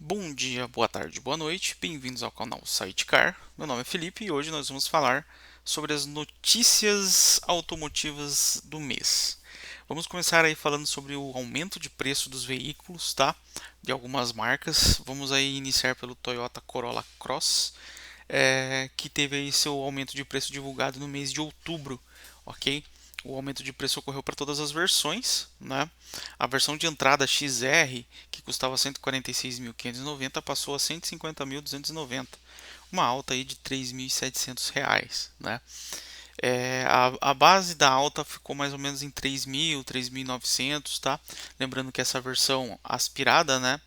Bom dia, boa tarde, boa noite, bem-vindos ao canal Sidecar. Meu nome é Felipe e hoje nós vamos falar sobre as notícias automotivas do mês. Vamos começar aí falando sobre o aumento de preço dos veículos, tá? De algumas marcas. Vamos aí iniciar pelo Toyota Corolla Cross, que teve aí seu aumento de preço divulgado no mês de outubro, ok? O aumento de preço ocorreu para todas as versões, né? A versão de entrada XR, que custava 146.590, passou a 150.290, uma alta aí de R$ 3.700, né? A base da alta ficou mais ou menos em 3.000, 3.900, tá? Lembrando que essa versão aspirada, né?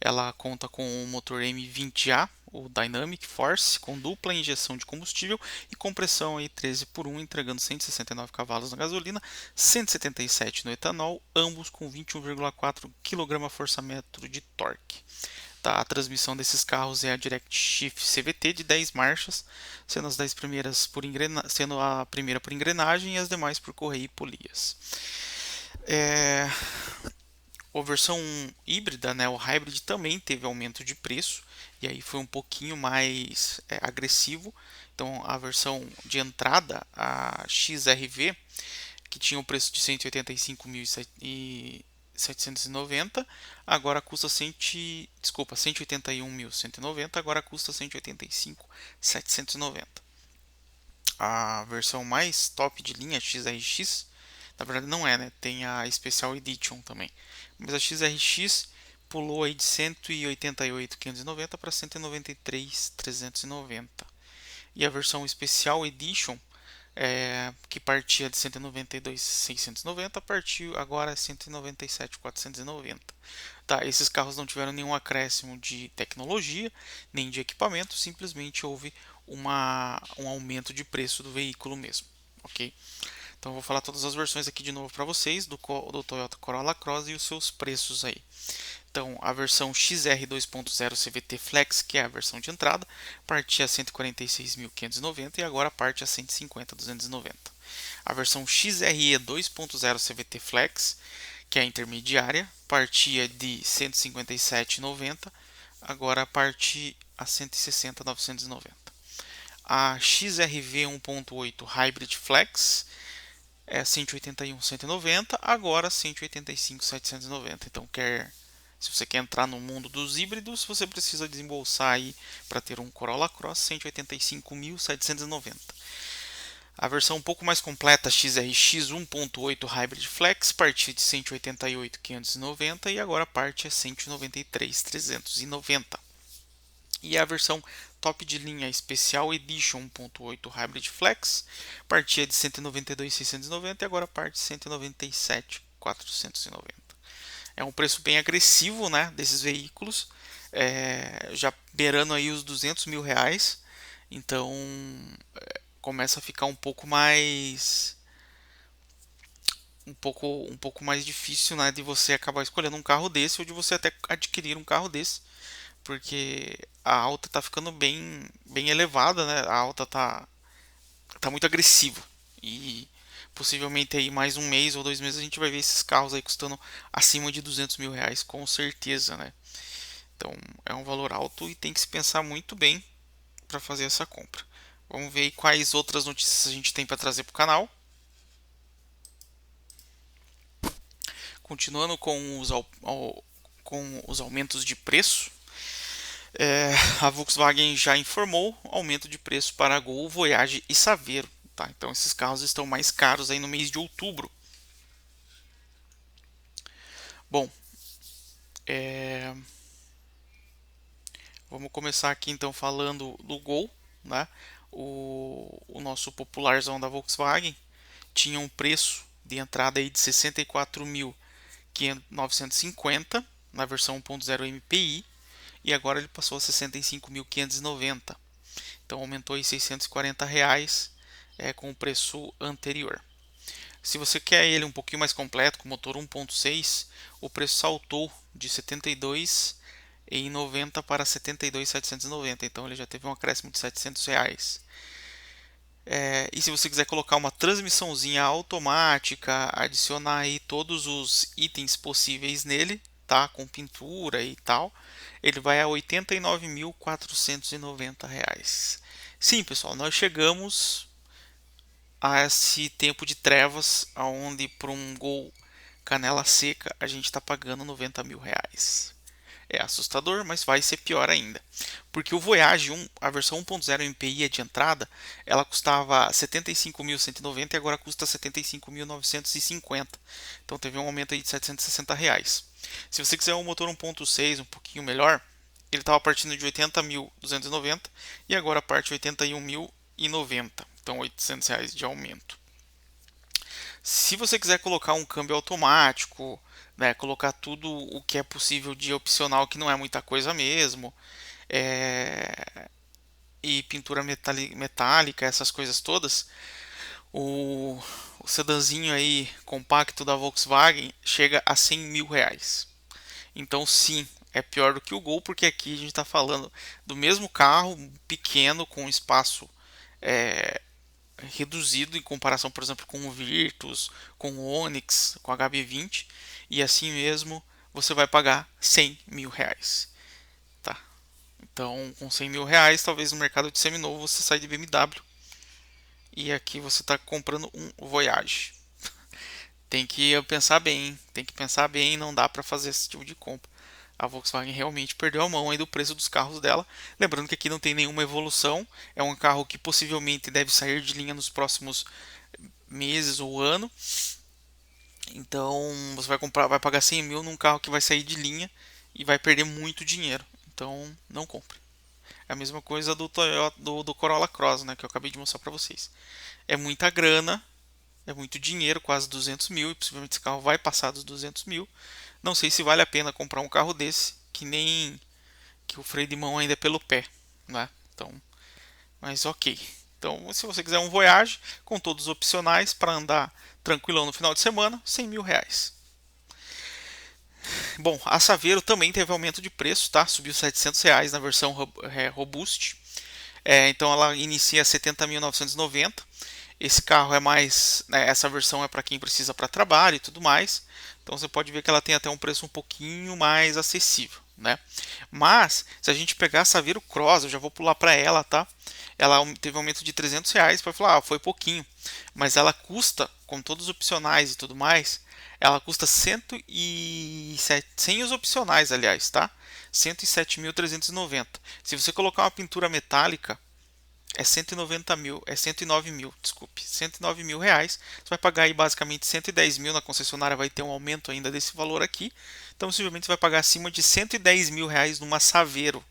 Ela conta com o motor M20A, o Dynamic Force, com dupla injeção de combustível e compressão aí 13 por 1, entregando 169 cavalos na gasolina, 177 no etanol, ambos com 21,4 kgfm de torque. Tá, a transmissão desses carros é a Direct Shift CVT de 10 marchas, sendo as 10 primeiras sendo a primeira por engrenagem e as demais por correia e polias. É, a versão híbrida, né, o Hybrid, também teve aumento de preço, e aí foi um pouquinho mais agressivo. Então, a versão de entrada, a XRV, que tinha o preço de 185.790, agora custa 181.190, agora custa 185.790. A versão mais top de linha XRX, na verdade não é, né? Tem a Special Edition também. Mas a XRX pulou aí de 188.590 para 193.390. E a versão Special Edition, que partia de 192.690, partiu agora a 197.490. Tá, esses carros não tiveram nenhum acréscimo de tecnologia, nem de equipamento, simplesmente houve um aumento de preço do veículo mesmo, ok? Então eu vou falar todas as versões aqui de novo para vocês do Toyota Corolla Cross e os seus preços aí. Então, a versão XR 2.0 CVT Flex, que é a versão de entrada, partia a 146.590 e agora parte a 150.290. A versão XRE 2.0 CVT Flex, que é a intermediária, partia de 157.990, agora parte a 160.990. A XRV 1.8 Hybrid Flex é 181.190, agora 185.790. Então, se você quer entrar no mundo dos híbridos, você precisa desembolsar aí para ter um Corolla Cross 185.790. A versão um pouco mais completa, XRX 1.8 Hybrid Flex, partiu de 188.590 e agora parte a 193.390. E a versão top de linha especial Edition 1.8 Hybrid Flex partia de 192.690 e agora parte de 197.490. É um preço bem agressivo, né, desses veículos, já beirando aí os R$ 200.000. Então começa a ficar um pouco mais difícil, né, de você acabar escolhendo um carro desse ou de você até adquirir um carro desse, porque a alta está ficando bem elevada, né? A alta tá muito agressiva e possivelmente aí mais um mês ou 2 meses a gente vai ver esses carros aí custando acima de R$ 200.000, com certeza, né? Então é um valor alto e tem que se pensar muito bem para fazer essa compra. Vamos ver aí quais outras notícias a gente tem para trazer para o canal. Continuando com os aumentos de preço, a Volkswagen já informou aumento de preço para Gol, Voyage e Saveiro. Tá? Então esses carros estão mais caros aí no mês de outubro. Bom, é, vamos começar aqui então falando do Gol, né? O nosso popularzão da Volkswagen tinha um preço de entrada aí de 64.950 na versão 1.0 MPI e agora ele passou a 65.590. Então aumentou aí R$ 640 com o preço anterior. Se você quer ele um pouquinho mais completo, com motor 1.6, o preço saltou de 72.090 para 72.790. Então ele já teve um acréscimo de R$ 700. E se você quiser colocar uma transmissãozinha automática, adicionar aí todos os itens possíveis nele, tá? Com pintura e tal, ele vai a R$ 89.490. Sim, pessoal, nós chegamos a esse tempo de trevas, onde por um Gol canela seca a gente está pagando R$ 90.000. É assustador, mas vai ser pior ainda. Porque o Voyage 1, a versão 1.0 MPI de entrada, ela custava 75.190 e agora custa 75.950. Então teve um aumento aí de R$ 760. Se você quiser um motor 1.6 um pouquinho melhor, ele estava partindo de 80.290 e agora parte 81.090. Então R$ 800 de aumento. Se você quiser colocar um câmbio automático, né, colocar tudo o que é possível de opcional, que não é muita coisa mesmo, e pintura metálica, essas coisas todas, o sedanzinho aí compacto da Volkswagen chega a R$ 100.000. Então sim, é pior do que o Gol, porque aqui a gente está falando do mesmo carro pequeno com espaço é, reduzido em comparação, por exemplo, com o Virtus, com o Onix, com o HB20, e assim mesmo você vai pagar R$ 100.000. Tá? Então, com R$ 100.000, talvez no mercado de seminovo você sai de BMW e aqui você está comprando um Voyage. Tem que pensar bem, tem que pensar bem, não dá para fazer esse tipo de compra. A Volkswagen realmente perdeu a mão aí do preço dos carros dela. Lembrando que aqui não tem nenhuma evolução, é um carro que possivelmente deve sair de linha nos próximos meses ou ano. Então você vai comprar, vai pagar 100 mil num carro que vai sair de linha e vai perder muito dinheiro. Então não compre. É a mesma coisa do Toyota, do Corolla Cross, né, que eu acabei de mostrar para vocês. É muita grana, é muito dinheiro, quase 200 mil, e possivelmente esse carro vai passar dos 200 mil. Não sei se vale a pena comprar um carro desse, que nem que o freio de mão ainda é pelo pé, né? Então, mas ok. Então, se você quiser um Voyage com todos os opcionais para andar tranquilão no final de semana, R$ 100.000. Bom, a Saveiro também teve aumento de preço, tá? Subiu R$ 700 na versão Robust. Então ela inicia 70.990. Esse carro é mais, né, essa versão é para quem precisa para trabalho e tudo mais. Então você pode ver que ela tem até um preço um pouquinho mais acessível, né? Mas se a gente pegar a Saveiro Cross, eu já vou pular para ela, tá? Ela teve um aumento de R$ 300 para falar, foi pouquinho, mas ela custa, com todos os opcionais e tudo mais, ela custa 107, sem os opcionais, aliás, tá? 107.390. Se você colocar uma pintura metálica, é 190 mil, é 109 mil, desculpe, R$ 109.000. Você vai pagar aí basicamente 110 mil na concessionária, vai ter um aumento ainda desse valor aqui. Então, possivelmente, você vai pagar acima de R$ 110.000 numa Saveiro.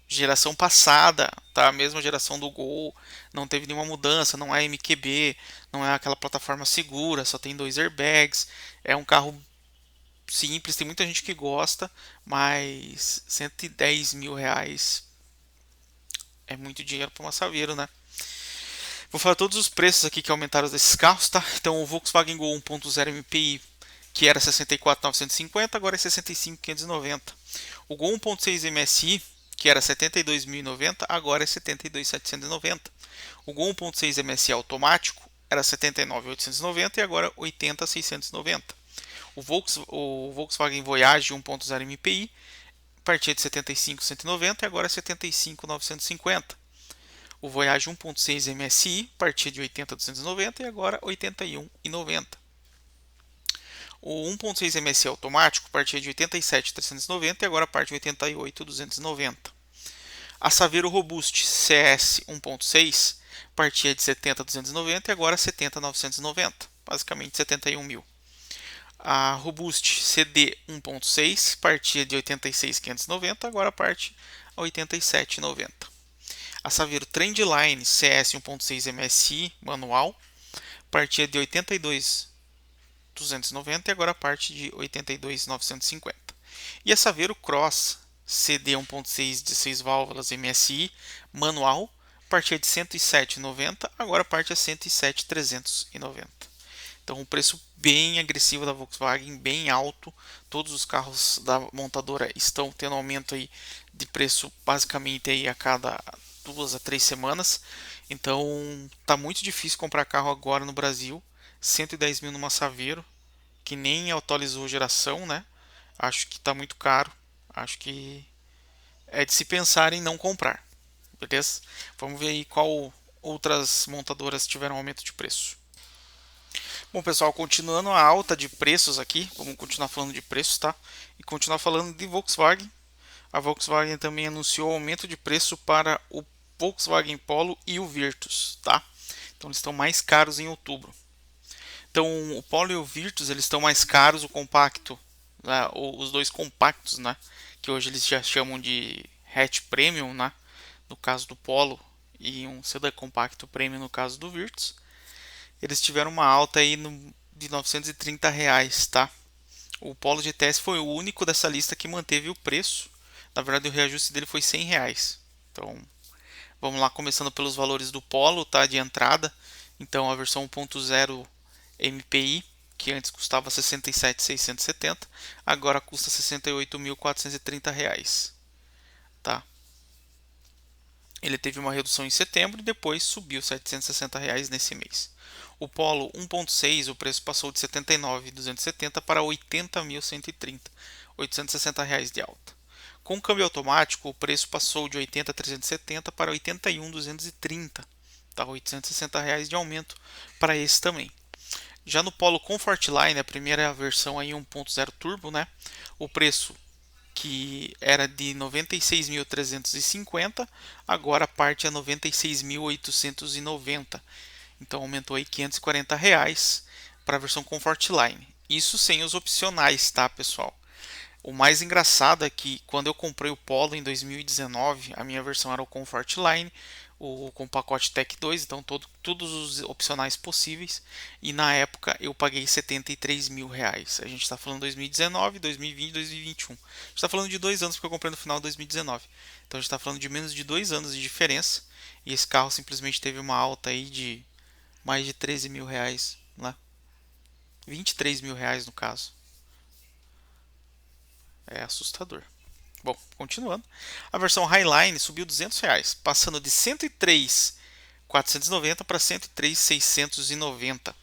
Geração passada, tá? A mesma geração do Gol, não teve nenhuma mudança, não é MQB, não é aquela plataforma segura, só tem 2 airbags. É um carro simples, tem muita gente que gosta, mas R$ 110.000 é muito dinheiro para uma Saveiro, né? Vou falar todos os preços aqui que aumentaram desses carros, tá? Então o Volkswagen Gol 1.0 MPI, que era 64.950, agora é 65.590. O Gol 1.6 MSI, que era 72.090, agora é 72.790. O Gol 1.6 MSI automático era 79.890 e agora 80.690. O Volkswagen Voyage 1.0 MPI partia de 75.190 e agora é 75.950. O Voyage 1.6 MSI partia de 80.290 e agora 81.090. O 1.6 MSI automático partia de 87.390 e agora parte de 88.290. A Saveiro Robust CS 1.6 partia de 70.290 e agora 70.990, basicamente 71 mil. A Robust CD 1.6 partia de 86.590, agora parte a 87.90. A Saveiro Trendline CS 1.6 MSI manual partia de 82.290 e agora parte de 82.950. E a Saveiro Cross CD 1.6 de 6 válvulas MSI manual partia de 107.90, agora parte a 107.390. Então, um preço bem agressivo da Volkswagen, bem alto. Todos os carros da montadora estão tendo aumento aí de preço basicamente aí a cada 2 a 3 semanas. Então, tá muito difícil comprar carro agora no Brasil. 110 mil numa Saveiro, que nem atualizou geração, né? Acho que está muito caro. Acho que é de se pensar em não comprar. Beleza? Vamos ver aí qual outras montadoras tiveram aumento de preço. Bom, pessoal, continuando a alta de preços aqui, vamos continuar falando de preços, tá? E continuar falando de Volkswagen. A Volkswagen também anunciou aumento de preço para o Volkswagen Polo e o Virtus, tá? Então eles estão mais caros em outubro. Então o Polo e o Virtus eles estão mais caros, o compacto, né? Os dois compactos, né? Que hoje eles já chamam de hatch premium, né? No caso do Polo e um sedã compacto premium no caso do Virtus. Eles tiveram uma alta aí de R$ 930, tá? O Polo GTS foi o único dessa lista que manteve o preço. Na verdade, o reajuste dele foi R$ 100. Então, vamos lá, começando pelos valores do Polo, tá? De entrada. Então, a versão 1.0 MPI, que antes custava R$ 67.670, agora custa R$ 68.430, tá? Ele teve uma redução em setembro e depois subiu R$ 760 nesse mês. O Polo 1.6, o preço passou de R$ 79.270 para R$ 80.130, R$ 860 de alta. Com o câmbio automático, o preço passou de R$ 80.370 para R$ 81.230, tá? R$ 860 de aumento para esse também. Já no Polo Comfortline, a primeira versão aí 1.0 turbo, né? O preço que era de 96.350, agora parte a 96.890. Então aumentou aí R$ 540 para a versão Comfortline. Isso sem os opcionais, tá, pessoal? O mais engraçado é que quando eu comprei o Polo em 2019, a minha versão era o Comfortline, com o pacote Tech 2, então todos os opcionais possíveis. E na época eu paguei R$ 73.000. A gente está falando 2019, 2020, 2021. A gente está falando de 2 anos porque eu comprei no final de 2019. Então a gente está falando de menos de 2 anos de diferença. E esse carro simplesmente teve uma alta aí de mais de R$ 13.000, né? R$ 23.000 no caso. É assustador. Bom, continuando. A versão Highline subiu R$ 200, passando de 103.490 para 103.690.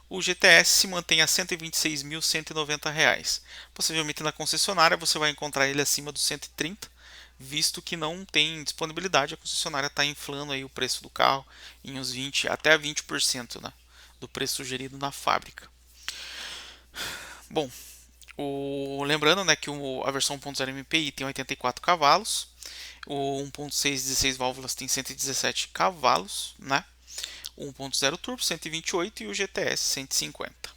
O GTS se mantém a R$ 126.190. Possivelmente na concessionária você vai encontrar ele acima dos 130, visto que não tem disponibilidade. A concessionária está inflando aí o preço do carro em uns 20 até 20%, né, do preço sugerido na fábrica. Bom, lembrando, né, que a versão 1.0 MPI tem 84 cavalos, o 1.6 16 válvulas tem 117 cavalos, né? O 1.0 turbo 128 e o GTS 150.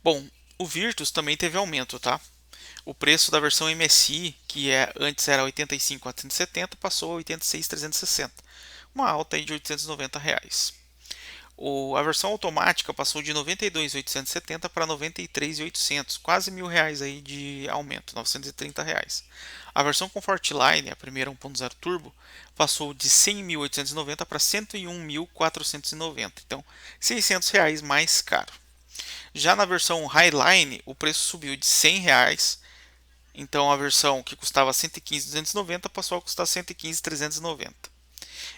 Bom, o Virtus também teve aumento, tá? O preço da versão MSI, que antes era 85.470, passou a 86.360, uma alta aí de R$ 890. A versão automática passou de 92.870 para 93.800, quase R$ 1.000 aí de aumento, R$ 930. A versão Comfortline, a primeira 1.0 turbo, passou de 100.890 para 101.490, então R$ 600 mais caro. Já na versão Highline, o preço subiu de R$ 100, então a versão que custava 115.290 passou a custar 115.390.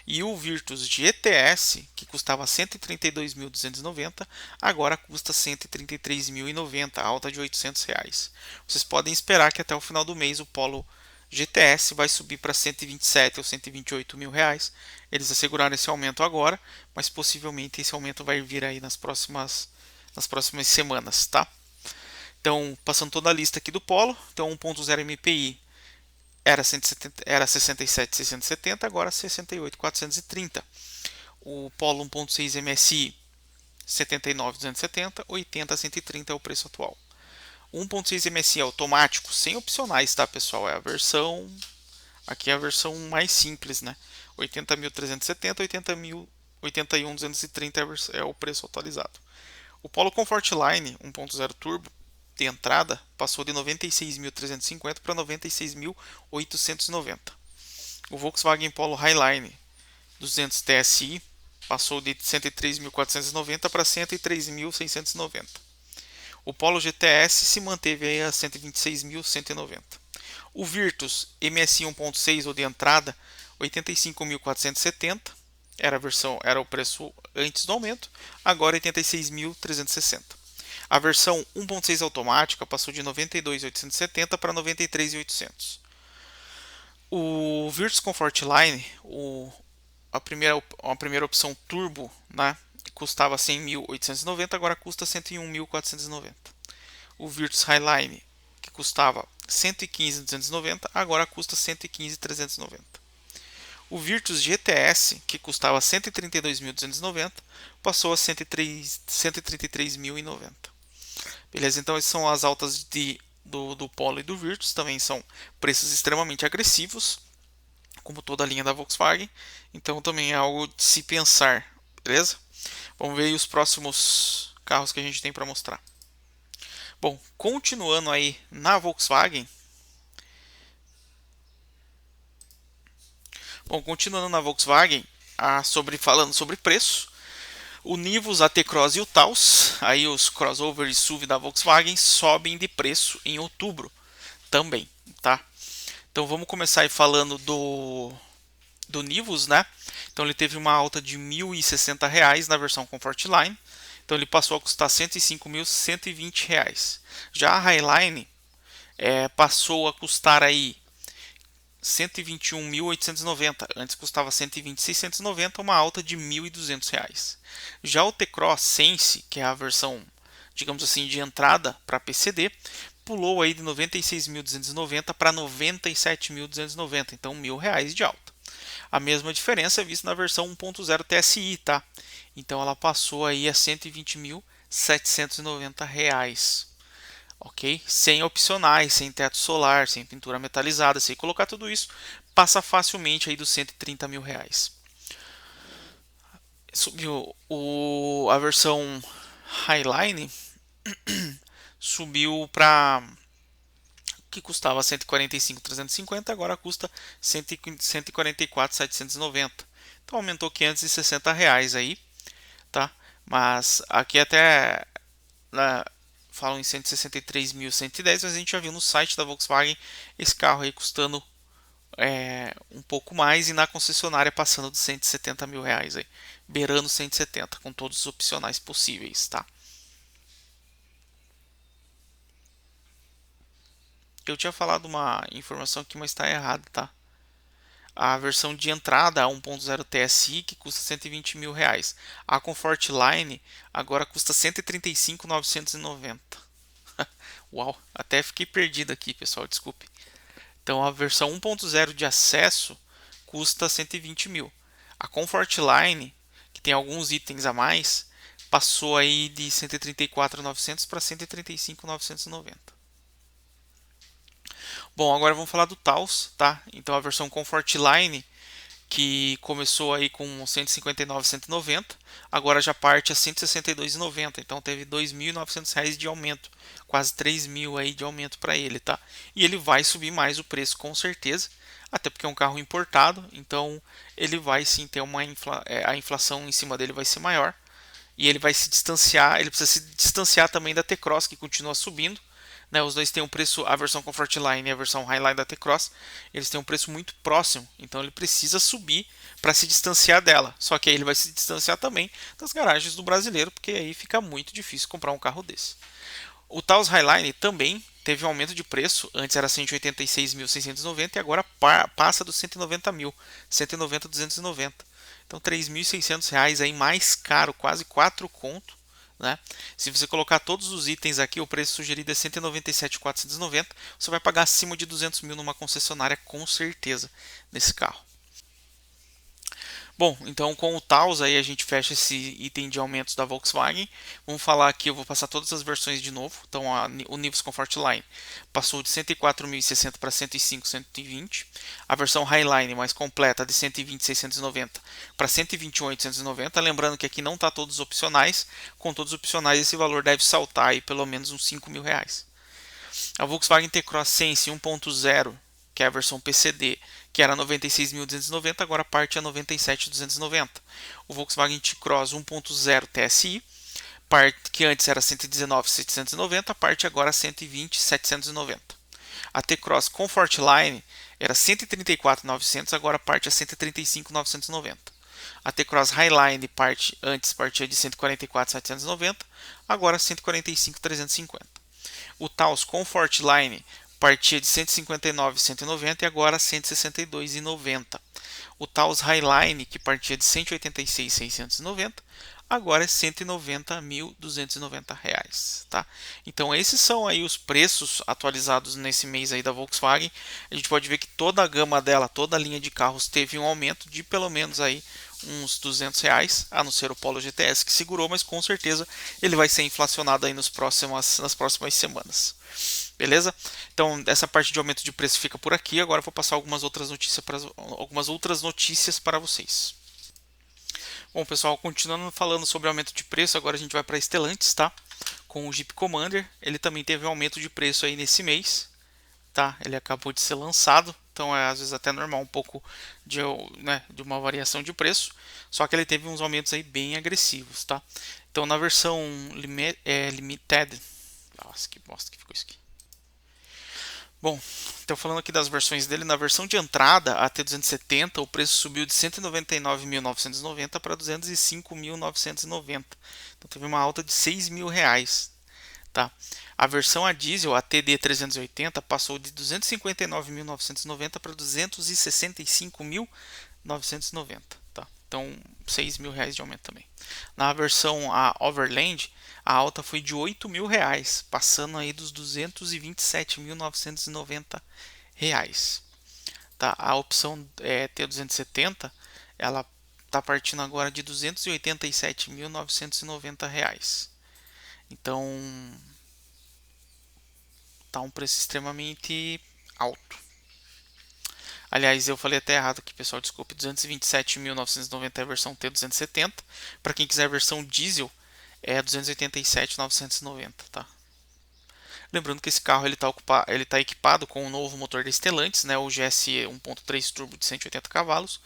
E o Virtus GTS, que custava 132.290, agora custa 133.090, alta de R$ 800. Vocês podem esperar que até o final do mês o Polo GTS vai subir para 127 ou 128 mil reais. Eles asseguraram esse aumento agora, mas possivelmente esse aumento vai vir aí nas próximas semanas, tá? Então, passando toda a lista aqui do Polo, então 1.0 MPI era 67.670, agora 68.430. O Polo 1.6 MSI 79.270, 80.130 é o preço atual. 1.6 MSI automático, sem opcionais, tá, pessoal? Aqui é a versão mais simples, né? 80.370, 81.230 é o preço atualizado. O Polo Comfortline 1.0 Turbo de entrada passou de 96.350 para 96.890. O Volkswagen Polo Highline 200 TSI passou de 103.490 para 103.690. O Polo GTS se manteve aí a 126.190. O Virtus MSI 1.6 ou de entrada 85.470 era o preço antes do aumento, agora 86.360. A versão 1.6 automática passou de 92.870 para 93.800. O Virtus Comfort Line, a primeira opção turbo, né, custava 100.890, agora custa 101.490. O Virtus Highline, que custava 115.290, agora custa 115.390. O Virtus GTS, que custava 132.290, passou a 133.090. Beleza? Então, essas são as altas do Polo e do Virtus. Também são preços extremamente agressivos, como toda a linha da Volkswagen. Então, também é algo de se pensar. Beleza? Vamos ver aí os próximos carros que a gente tem para mostrar. Bom, continuando aí na Volkswagen. Bom, continuando na Volkswagen, falando sobre preço, o Nivus, a T-Cross e o Taos, aí os crossover e SUV da Volkswagen, sobem de preço em outubro também, tá? Então vamos começar aí falando do Nivus, né? Então ele teve uma alta de R$ 1.060 na versão Comfortline, então ele passou a custar R$ 105.120. Já a Highline passou a custar aí 121.890, antes custava 120.690, uma alta de R$ 1.200. Já o T-Cross Sense, que é a versão, digamos assim, de entrada para PCD, pulou aí de 96.290 para 97.290, então R$ 1.000 de alta. A mesma diferença é vista na versão 1.0 TSI, tá? Então ela passou aí a R$ 120.790. Ok? Sem opcionais, sem teto solar, sem pintura metalizada, sem colocar tudo isso, passa facilmente aí dos R$ 130.000. Subiu a versão Highline, subiu para que custava 145.350, agora custa 144.790. Então aumentou R$ 560 aí, tá? Mas aqui até falam em 163.110, mas a gente já viu no site da Volkswagen esse carro aí custando um pouco mais e na concessionária passando de R$ 170.000 aí, beirando 170 com todos os opcionais possíveis, tá? Eu tinha falado uma informação aqui, mas está errada, tá? A versão de entrada a 1.0 TSI que custa R$ 120.000. A Comfort Line agora custa 135.990. Uau, até fiquei perdido aqui, pessoal, desculpe. Então a versão 1.0 de acesso custa 120.000. A Comfort Line, que tem alguns itens a mais, passou aí de 134.900 para 135.990. Bom, agora vamos falar do Taos, tá? Então a versão Comfort Line, que começou aí com 159.190, agora já parte a 162.90, então teve R$ 2.900 de aumento, quase 3.000 aí de aumento para ele, tá? E ele vai subir mais o preço com certeza, até porque é um carro importado, então ele vai sim ter a inflação em cima dele vai ser maior, e ele vai se distanciar, ele precisa se distanciar também da T-Cross, que continua subindo, né, os dois têm um preço, a versão Comfortline e a versão Highline da T-Cross, eles têm um preço muito próximo, então ele precisa subir para se distanciar dela. Só que aí ele vai se distanciar também das garagens do brasileiro, porque aí fica muito difícil comprar um carro desse. O Taos Highline também teve um aumento de preço, antes era 186.690 e agora passa dos 190.000, 190.290. Então R$ 3.600 aí mais caro, quase 4 conto. Né? Se você colocar todos os itens aqui, o preço sugerido é 197.490. Você vai pagar acima de 200.000 numa concessionária com certeza nesse carro. Bom, então com o Taos aí a gente fecha esse item de aumentos da Volkswagen. Vamos falar aqui, eu vou passar todas as versões de novo. Então o Nivus Comfort Line passou de 104.060 para 105.120. A versão Highline mais completa de 120.690 para 121.890. Lembrando que aqui não está todos os opcionais. Com todos os opcionais esse valor deve saltar aí pelo menos uns R$ 5.000. A Volkswagen T-Cross Sense 1.0, que é a versão PCD, que era 96.290, agora parte a 97.290. O Volkswagen T-Cross 1.0 TSI, que antes era 119.790, parte agora a 120.790. A T-Cross Comfort Line era 134.900, agora parte a 135.990. A T-Cross Highline antes partia de 144.790, agora 145.350. O Taos Comfortline partia de 159.190 e agora 162.90. O Taos Highline, que partia de 186.690, agora é 190.290 reais, tá? Então esses são aí os preços atualizados nesse mês aí da Volkswagen. A gente pode ver que toda a gama dela, toda a linha de carros teve um aumento de pelo menos aí uns R$ 200, a não ser o Polo GTS que segurou, mas com certeza ele vai ser inflacionado aí nas próximas semanas. Beleza? Então, essa parte de aumento de preço fica por aqui. Agora eu vou passar algumas outras notícias para vocês. Bom, pessoal, continuando falando sobre aumento de preço, agora a gente vai para Stellantis, tá? Com o Jeep Commander, ele também teve um aumento de preço aí nesse mês, tá? Ele acabou de ser lançado, então é às vezes até normal um pouco de, né, de uma variação de preço, só que ele teve uns aumentos aí bem agressivos, tá? Então na versão Limited, nossa, que bosta que ficou isso aqui. Bom, então falando aqui das versões dele, na versão de entrada, a T270, o preço subiu de 199.990 para 205.990. Então teve uma alta de R$ 6.000, tá? A versão a diesel, a TD380, passou de 259.990 para 265.990, tá? Então R$ 6.000 de aumento também. Na versão a Overland, a alta foi de R$ 8.000, passando aí dos 227.990 reais. Tá? A opção T270, ela está partindo agora de 287.990 reais. Então tá um preço extremamente alto. Aliás, eu falei até errado aqui, pessoal, desculpe, 227.990 é a versão T270. Para quem quiser a versão diesel, é 287.990, tá? Lembrando que esse carro ele tá equipado com o novo motor da Stellantis, né, o GSE 1.3 turbo de 180 cavalos,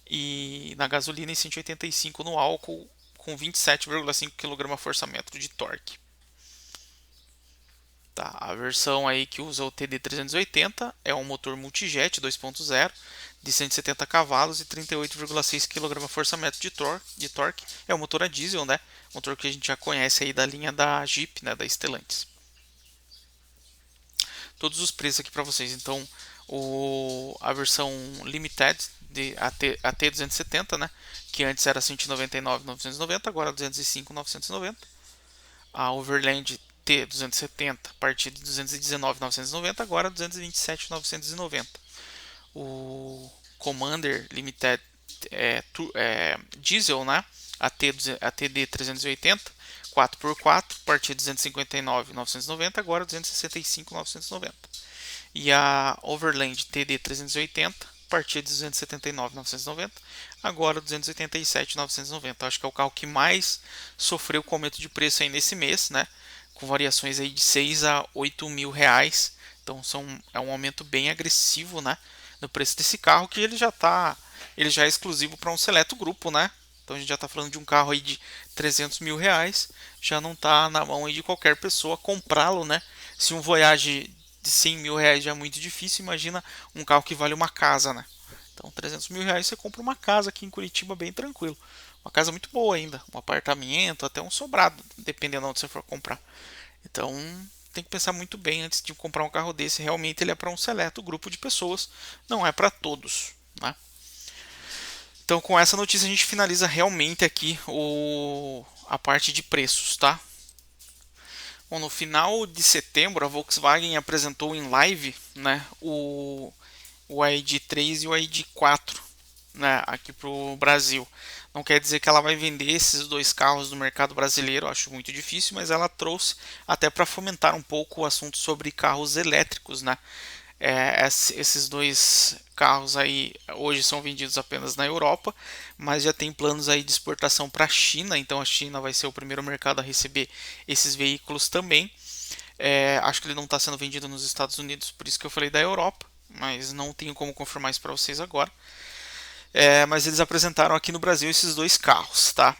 e na gasolina e 185 no álcool, com 27,5 kgfm de torque. Tá, a versão aí que usa o TD380 é um motor multijet 2.0 de 170 cavalos e 38,6 kgfm de torque. É um motor a diesel, né? Motor que a gente já conhece aí da linha da Jeep, né, da Stellantis. Todos os preços aqui para vocês. Então, a versão Limited de a T270, né, que antes era 199.990, agora 205.990. A Overland T270 a partir de 219.990, agora 227.990. O Commander Limited Diesel, né? A TD380 4x4 a partir de 259.990, agora 265.990. E a Overland TD380 a partir de 279.990, agora 287.990. Acho que é o carro que mais sofreu com aumento de preço aí nesse mês, né? Com variações aí de 6 a 8 mil reais. Então é um aumento bem agressivo, né, no preço desse carro, que ele já é exclusivo para um seleto grupo, né? Então a gente já está falando de um carro aí de 300 mil reais, já não está na mão aí de qualquer pessoa comprá-lo, né? Se um Voyage de 100 mil reais já é muito difícil, imagina um carro que vale uma casa, né? Então 300 mil reais você compra uma casa aqui em Curitiba bem tranquilo. Uma casa muito boa ainda, um apartamento, até um sobrado, dependendo de onde você for comprar. Então tem que pensar muito bem antes de comprar um carro desse. Realmente ele é para um seleto grupo de pessoas, não é para todos, né? Então com essa notícia a gente finaliza realmente aqui a parte de preços, tá? Bom, no final de setembro a Volkswagen apresentou em live, né, o ID3 e o ID4, né, aqui para o Brasil. Não quer dizer que ela vai vender esses dois carros no mercado brasileiro, acho muito difícil, mas ela trouxe até para fomentar um pouco o assunto sobre carros elétricos, né? Esses dois carros aí hoje são vendidos apenas na Europa, mas já tem planos aí de exportação para a China, então a China vai ser o primeiro mercado a receber esses veículos também. Acho que ele não está sendo vendido nos Estados Unidos, por isso que eu falei da Europa, mas não tenho como confirmar isso para vocês agora. Mas eles apresentaram aqui no Brasil esses dois carros, tá?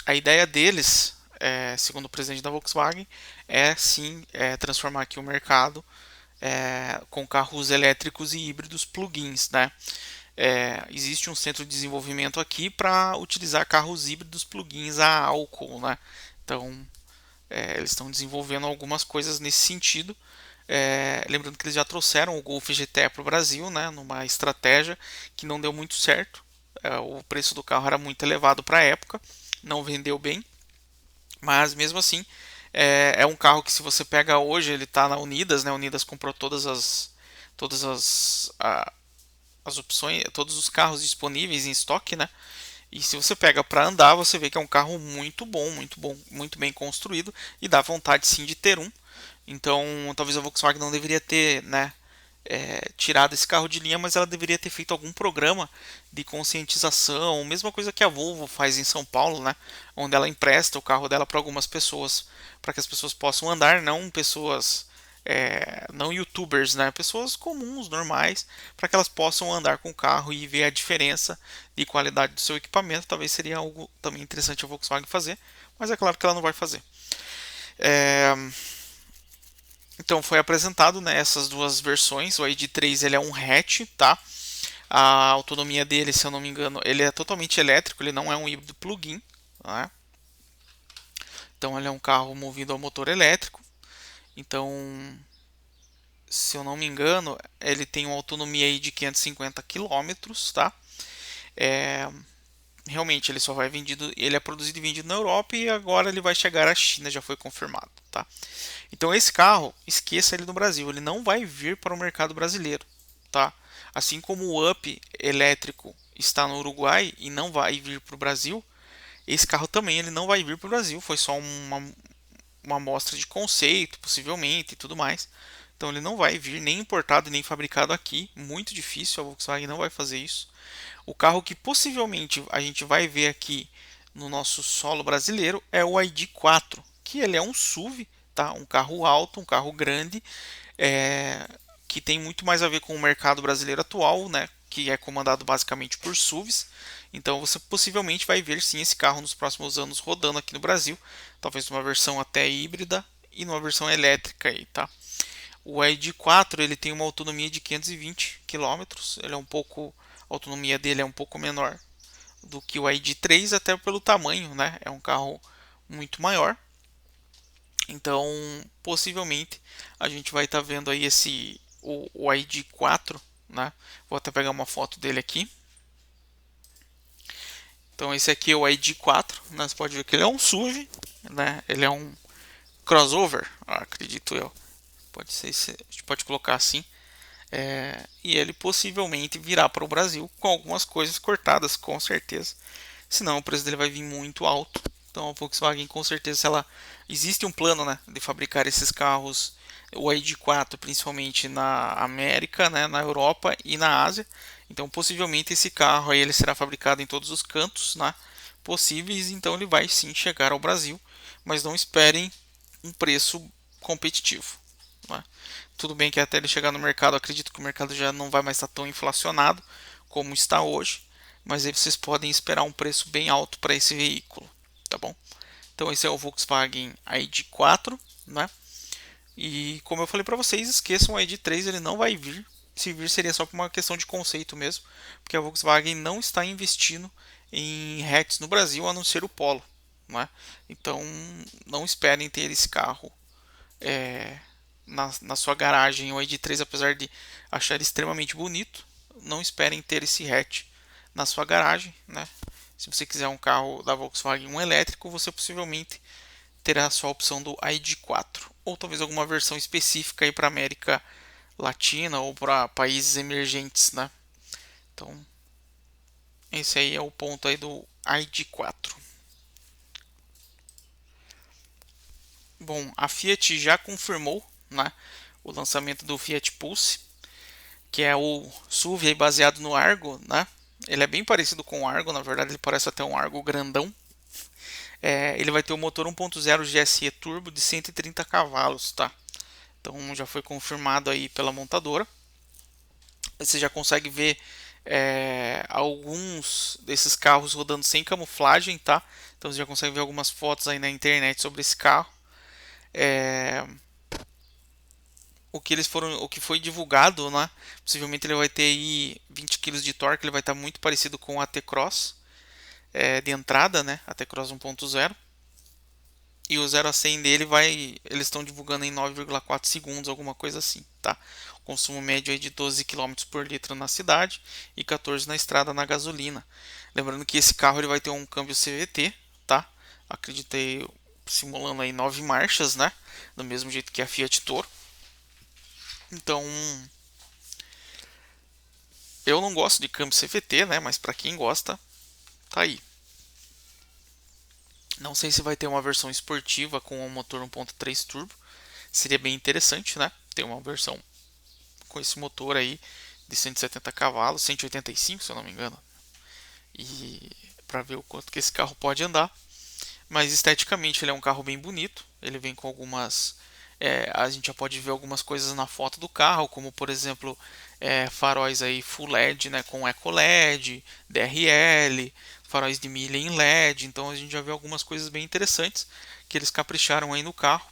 A ideia deles, segundo o presidente da Volkswagen, é sim transformar aqui o mercado com carros elétricos e híbridos plug-ins, né? existe um centro de desenvolvimento aqui para utilizar carros híbridos plug-ins a álcool, né? Então, eles estão desenvolvendo algumas coisas nesse sentido. Lembrando que eles já trouxeram o Golf GTE para o Brasil, né? Numa estratégia que não deu muito certo. O preço do carro era muito elevado para a época, não vendeu bem, mas mesmo assim é um carro que, se você pega hoje, ele está na Unidas, né? A Unidas comprou todas as opções, todos os carros disponíveis em estoque, né? E se você pega para andar, você vê que é um carro muito bom, muito bem construído e dá vontade sim de ter um. Então, talvez a Volkswagen não deveria ter, né, tirado esse carro de linha, mas ela deveria ter feito algum programa de conscientização, mesma coisa que a Volvo faz em São Paulo, né, onde ela empresta o carro dela para algumas pessoas, para que as pessoas possam andar, não pessoas, não YouTubers, né, pessoas comuns, normais, para que elas possam andar com o carro e ver a diferença de qualidade do seu equipamento. Talvez seria algo também interessante a Volkswagen fazer, mas é claro que ela não vai fazer. É, Então foi apresentado, né, essas duas versões. O ID3 ele é um hatch, tá? A autonomia dele, se eu não me engano, ele é totalmente elétrico, ele não é um híbrido plug-in, né? Então ele é um carro movido a motor elétrico. Então, se eu não me engano, ele tem uma autonomia aí de 550 quilômetros, tá? É, realmente ele só vai vendido, ele é produzido e vendido na Europa e agora ele vai chegar à China, já foi confirmado, tá? Então esse carro, esqueça ele no Brasil, ele não vai vir para o mercado brasileiro, tá? Assim como o Up elétrico está no Uruguai e não vai vir para o Brasil, esse carro também ele não vai vir para o Brasil, foi só uma amostra de conceito, possivelmente, e tudo mais. Então ele não vai vir nem importado nem fabricado aqui, muito difícil, a Volkswagen não vai fazer isso. O carro que possivelmente a gente vai ver aqui no nosso solo brasileiro é o ID4, que ele é um SUV, tá? Um carro alto, um carro grande, é, que tem muito mais a ver com o mercado brasileiro atual, né? Que é comandado basicamente por SUVs. Então você possivelmente vai ver sim esse carro nos próximos anos rodando aqui no Brasil, talvez numa versão até híbrida e numa versão elétrica aí, tá? O ID4 ele tem uma autonomia de 520 quilômetros, ele é um pouco, a autonomia dele é um pouco menor do que o ID3, até pelo tamanho, né? É um carro muito maior. Então, possivelmente a gente vai estar vendo aí o ID4, né? Vou até pegar uma foto dele aqui. Então esse aqui é o ID4, né? Você pode ver que ele é um SUV, né? Ele é um crossover, acredito eu. Pode ser, a gente pode colocar assim. E ele possivelmente virá para o Brasil com algumas coisas cortadas, com certeza. Senão o preço dele vai vir muito alto. Então a Volkswagen, com certeza, se ela existe um plano, né, de fabricar esses carros, o ID4 principalmente na América, né, na Europa e na Ásia. Então possivelmente esse carro aí ele será fabricado em todos os cantos, né, possíveis. Então ele vai sim chegar ao Brasil, mas não esperem um preço competitivo, né? Tudo bem que até ele chegar no mercado, acredito que o mercado já não vai mais estar tão inflacionado como está hoje, mas aí vocês podem esperar um preço bem alto para esse veículo, tá bom? Então esse é o Volkswagen ID4, né? E como eu falei para vocês, esqueçam o ID3, ele não vai vir. Se vir seria só por uma questão de conceito mesmo, porque a Volkswagen não está investindo em hatches no Brasil, a não ser o Polo, né? Então não esperem ter esse carro é, na sua garagem. O ID3, apesar de achar ele extremamente bonito, não esperem ter esse hatch na sua garagem, né? Se você quiser um carro da Volkswagen, um elétrico, você possivelmente terá a sua opção do ID4, ou talvez alguma versão específica aí para América Latina ou para países emergentes, né? Então, esse aí é o ponto aí do ID4. Bom, a Fiat já confirmou, né, o lançamento do Fiat Pulse, que é o SUV baseado no Argo, né? Ele é bem parecido com o Argo, na verdade ele parece até um Argo grandão. Ele vai ter o motor 1.0 GSE Turbo de 130 cavalos, tá? Então já foi confirmado aí pela montadora. Você já consegue ver alguns desses carros rodando sem camuflagem, tá? Então você já consegue ver algumas fotos aí na internet sobre esse carro. É, o que foi divulgado, né? Possivelmente ele vai ter aí 20 kg de torque, ele vai estar muito parecido com a T-Cross de entrada, né? A T-Cross 1.0. E o 0 a 100 dele eles estão divulgando em 9,4 segundos, alguma coisa assim, tá? O consumo médio é de 12 km por litro na cidade e 14 na estrada na gasolina. Lembrando que esse carro ele vai ter um câmbio CVT, tá? Acreditei simulando aí 9 marchas, né? Do mesmo jeito que a Fiat Toro. Então, eu não gosto de câmbio CVT, né? Mas para quem gosta, tá aí. Não sei se vai ter uma versão esportiva com o motor 1.3 turbo. Seria bem interessante, né? Ter uma versão com esse motor aí de 170 cavalos, 185 se eu não me engano. E para ver o quanto que esse carro pode andar. Mas esteticamente ele é um carro bem bonito. Ele vem com algumas. A gente já pode ver algumas coisas na foto do carro, como por exemplo faróis aí Full LED, né, com Eco LED, DRL, faróis de milha em LED. Então a gente já vê algumas coisas bem interessantes que eles capricharam aí no carro.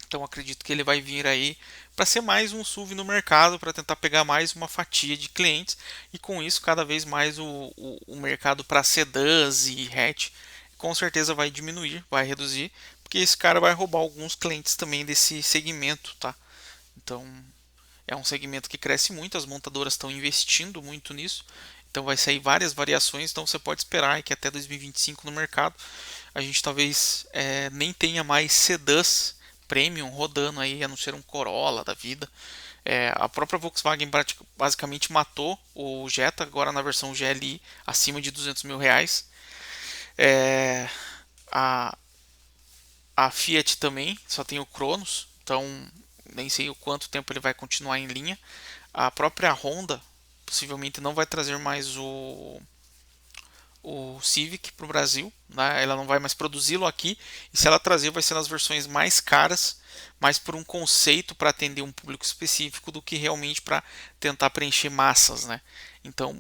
Então acredito que ele vai vir aí para ser mais um SUV no mercado, para tentar pegar mais uma fatia de clientes e com isso cada vez mais o mercado para sedãs e hatch com certeza vai diminuir, vai reduzir, porque esse cara vai roubar alguns clientes também desse segmento, tá? Então é um segmento que cresce muito, as montadoras estão investindo muito nisso, então vai sair várias variações, então você pode esperar que até 2025 no mercado a gente talvez nem tenha mais sedãs premium rodando aí, a não ser um Corolla da vida. A própria Volkswagen basicamente matou o Jetta agora na versão GLI acima de 200 mil reais. É, a, a Fiat também só tem o Cronos, então nem sei o quanto tempo ele vai continuar em linha. A própria Honda possivelmente não vai trazer mais o Civic para o Brasil, né? Ela não vai mais produzi-lo aqui, e se ela trazer vai ser nas versões mais caras, mais por um conceito para atender um público específico do que realmente para tentar preencher massas, né? Então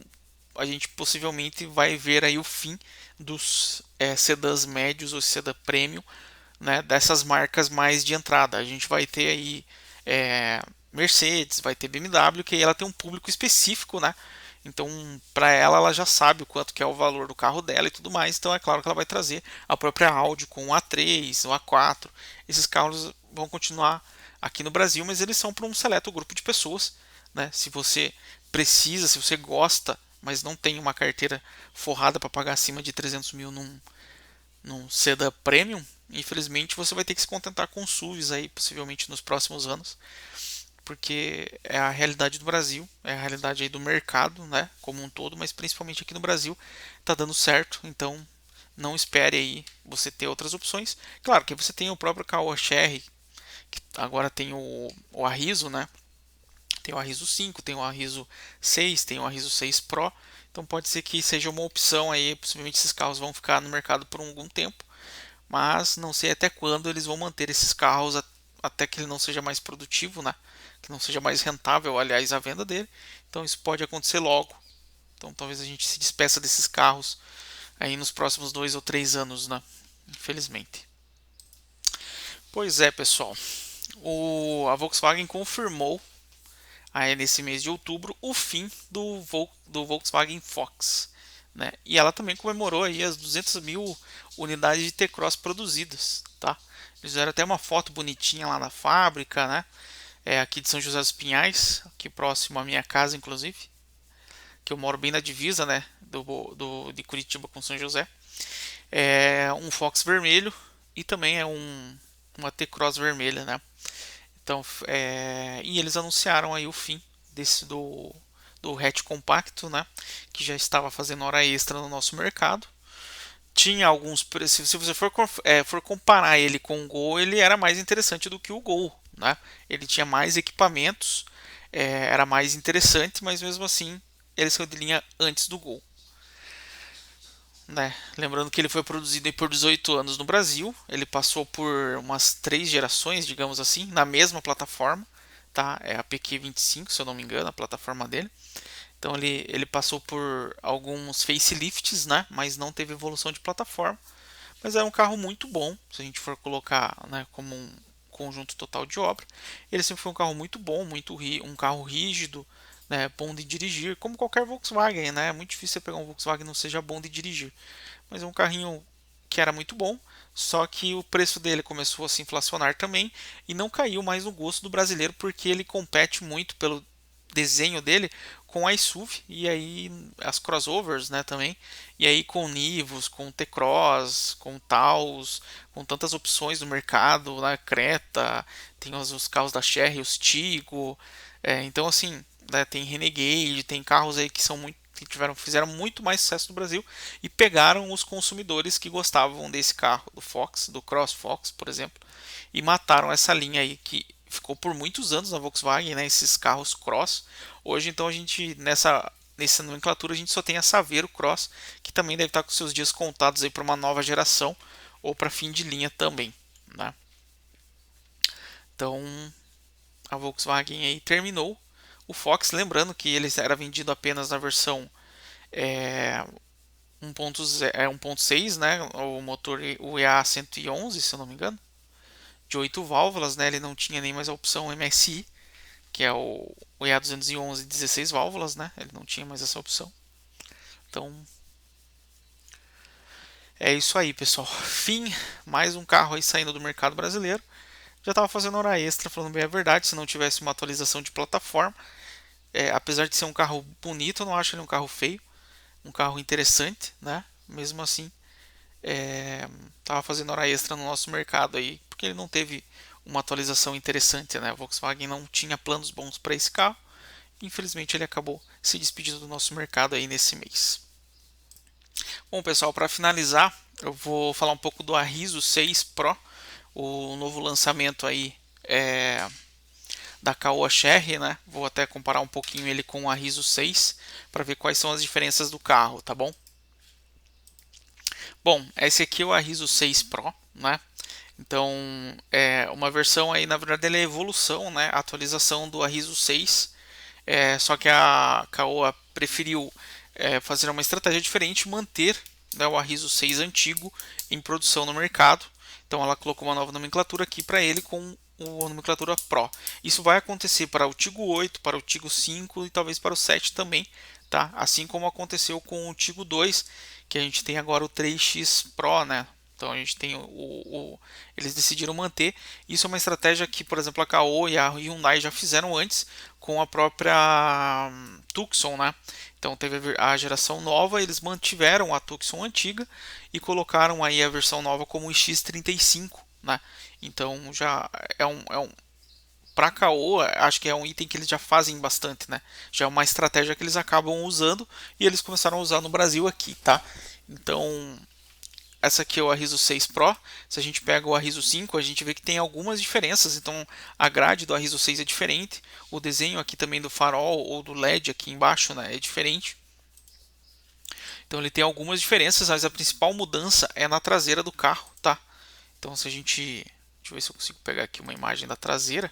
a gente possivelmente vai ver aí o fim dos sedãs médios ou sedã premium, né? Dessas marcas mais de entrada. A gente vai ter aí Mercedes, vai ter BMW, que aí ela tem um público específico, né? Então, para ela, ela já sabe o quanto que é o valor do carro dela e tudo mais. Então, é claro que ela vai trazer a própria Audi com o A3, o A4. Esses carros vão continuar aqui no Brasil, mas eles são para um seleto grupo de pessoas, né? Se você precisa, se você gosta, mas não tem uma carteira forrada para pagar acima de 300 mil num sedã premium, infelizmente você vai ter que se contentar com SUVs aí, possivelmente nos próximos anos, porque é a realidade do Brasil, é a realidade aí do mercado, né, como um todo, mas principalmente aqui no Brasil está dando certo, então não espere aí você ter outras opções. Claro que você tem o próprio Caoa Chery, que agora tem o Arriso, né? Tem o Arriso 5, tem o Arriso 6, tem o Arriso 6 Pro. Então pode ser que seja uma opção aí, possivelmente esses carros vão ficar no mercado por algum tempo, mas não sei até quando eles vão manter esses carros até que ele não seja mais produtivo, né? Que não seja mais rentável, aliás, a venda dele. Então isso pode acontecer logo. Então talvez a gente se despeça desses carros aí nos próximos 2 ou 3 anos, né? Infelizmente. Pois é, pessoal. A Volkswagen confirmou aí nesse mês de outubro o fim do Volkswagen Fox, né? E ela também comemorou aí as 200 mil unidades de T-Cross produzidas, tá? Eles fizeram até uma foto bonitinha lá na fábrica, né? Aqui de São José dos Pinhais, aqui próximo à minha casa, inclusive, que eu moro bem na divisa, né? De Curitiba com São José. Um Fox vermelho e também uma T-Cross vermelha, né? Então, e eles anunciaram aí o fim do hatch compacto, né? Que já estava fazendo hora extra no nosso mercado. Tinha alguns, se você for comparar ele com o Gol, ele era mais interessante do que o Gol, né? Ele tinha mais equipamentos, era mais interessante, mas mesmo assim ele saiu de linha antes do Gol. Né? Lembrando que ele foi produzido por 18 anos no Brasil, ele passou por umas 3 gerações, digamos assim, na mesma plataforma, tá? É a PQ25, se eu não me engano, a plataforma dele. Então ele passou por alguns facelifts, né? Mas não teve evolução de plataforma. Mas é um carro muito bom, se a gente for colocar, né, como conjunto total de obra. Ele sempre foi um carro muito bom, um carro rígido, né, bom de dirigir, como qualquer Volkswagen, né? É muito difícil você pegar um Volkswagen que não seja bom de dirigir. Mas é um carrinho que era muito bom, só que o preço dele começou a se inflacionar também e não caiu mais no gosto do brasileiro porque ele compete muito pelo desenho dele com a SUV e aí as crossovers, né, também. E aí com Nivus, com T-Cross, com Taos, com tantas opções no mercado, né, Creta, tem os carros da Chery, os Tigo, então assim, né, tem Renegade, tem carros aí que são muito que fizeram muito mais sucesso no Brasil e pegaram os consumidores que gostavam desse carro, do Fox, do Cross Fox, por exemplo, e mataram essa linha aí que ficou por muitos anos na Volkswagen, né, esses carros Cross. Hoje, então, a gente nessa nomenclatura a gente só tem a Saveiro Cross, que também deve estar com seus dias contados aí para uma nova geração ou para fim de linha também, né? Então, a Volkswagen aí terminou o Fox, lembrando que ele era vendido apenas na versão é, 1.6, né? O motor o EA111, se eu não me engano, de 8 válvulas, né? Ele não tinha nem mais a opção MSI, que é o EA211 16 válvulas, né? Ele não tinha mais essa opção. Então é isso aí, pessoal. Fim, mais um carro aí saindo do mercado brasileiro. Já estava fazendo hora extra, falando bem a verdade, se não tivesse uma atualização de plataforma. Apesar de ser um carro bonito, eu não acho ele um carro feio. Um carro interessante, né? Mesmo assim, estava fazendo hora extra no nosso mercado aí, porque ele não teve uma atualização interessante, né? A Volkswagen não tinha planos bons para esse carro. Infelizmente ele acabou se despedindo do nosso mercado aí nesse mês. Bom, pessoal, para finalizar, eu vou falar um pouco do Arriso 6 Pro, o novo lançamento aí da Caoa Chery, né? Vou até comparar um pouquinho ele com o Arriso 6 para ver quais são as diferenças do carro, tá bom? Bom, esse aqui é o Arriso 6 Pro, né? Então, é uma versão aí, na verdade, ele é evolução, né? Atualização do Arriso 6. Só que a Caoa preferiu fazer uma estratégia diferente, manter, né, o Arriso 6 antigo em produção no mercado. Então ela colocou uma nova nomenclatura aqui para ele com a nomenclatura Pro. Isso vai acontecer para o Tigo 8, para o Tigo 5 e talvez para o 7 também, tá? Assim como aconteceu com o Tigo 2, que a gente tem agora o 3X Pro, né? Então a gente tem eles decidiram manter. Isso é uma estratégia que, por exemplo, a Caoa e a Hyundai já fizeram antes com a própria Tucson, né? Então teve a geração nova, eles mantiveram a Tucson antiga e colocaram aí a versão nova como o X35, né? Então já é um para Caoa, acho que é um item que eles já fazem bastante, né? Já é uma estratégia que eles acabam usando e eles começaram a usar no Brasil aqui, tá? Então essa aqui é o Arriso 6 Pro. Se a gente pega o Arriso 5, a gente vê que tem algumas diferenças. Então a grade do Arriso 6 é diferente. O desenho aqui também do farol ou do LED aqui embaixo, né, é diferente. Então ele tem algumas diferenças, mas a principal mudança é na traseira do carro, tá? Então se a gente... Deixa eu ver se eu consigo pegar aqui uma imagem da traseira.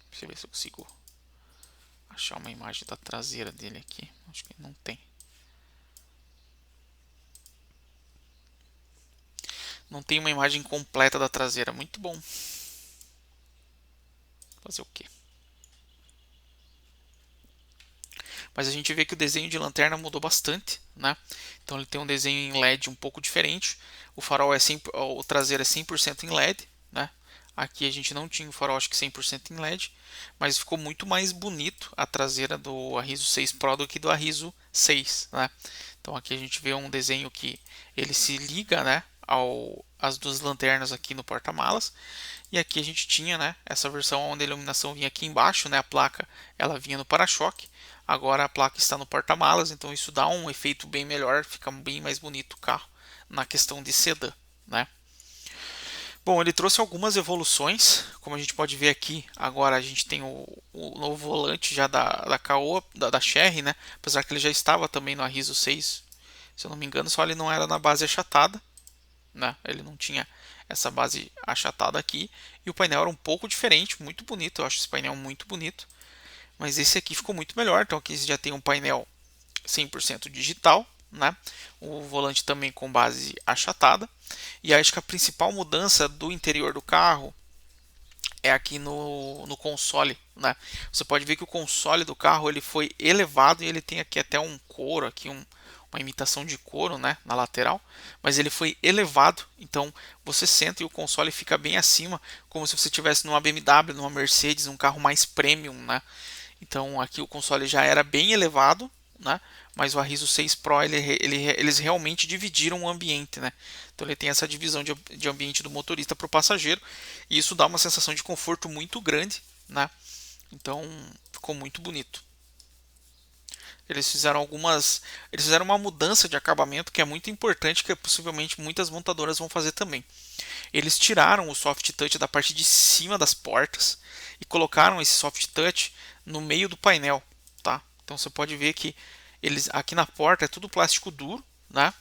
Deixa eu ver se eu consigo achar uma imagem da traseira dele aqui. Acho que não tem. Não tem uma imagem completa da traseira. Muito bom. Fazer o quê? Mas a gente vê que o desenho de lanterna mudou bastante, né? Então ele tem um desenho em LED um pouco diferente. O farol o traseiro é 100% em LED, né? Aqui a gente não tinha o farol, acho que 100% em LED, mas ficou muito mais bonito a traseira do Arriso 6 Pro do que do Arriso 6, né? Então aqui a gente vê um desenho que ele se liga, né, as duas lanternas aqui no porta-malas. E aqui a gente tinha, né, essa versão onde a iluminação vinha aqui embaixo, né, a placa ela vinha no para-choque. Agora a placa está no porta-malas, então isso dá um efeito bem melhor, fica bem mais bonito o carro na questão de sedã, né? Bom, ele trouxe algumas evoluções, como a gente pode ver aqui. Agora a gente tem o novo volante já da Caoa, da Chery, né? Apesar que ele já estava também no Arriso 6, se eu não me engano, só ele não era na base achatada, né? Ele não tinha essa base achatada aqui. E o painel era um pouco diferente, muito bonito. Eu acho esse painel muito bonito. Mas esse aqui ficou muito melhor. Então aqui você já tem um painel 100% digital, né? O volante também com base achatada. E acho que a principal mudança do interior do carro é aqui no console, né? Você pode ver que o console do carro ele foi elevado e ele tem aqui até um couro, aqui uma imitação de couro, né, na lateral, mas ele foi elevado, então você senta e o console fica bem acima, como se você estivesse numa BMW, numa Mercedes, um carro mais premium, né? Então aqui o console já era bem elevado, né? Mas o Arriso 6 Pro eles realmente dividiram o ambiente, né? Então ele tem essa divisão de ambiente do motorista para o passageiro e isso dá uma sensação de conforto muito grande, né? Então ficou muito bonito. Eles fizeram uma mudança de acabamento que é muito importante, que possivelmente muitas montadoras vão fazer também. Eles tiraram o soft touch da parte de cima das portas e colocaram esse soft touch no meio do painel, tá? Então você pode ver que eles aqui na porta é tudo plástico duro, né?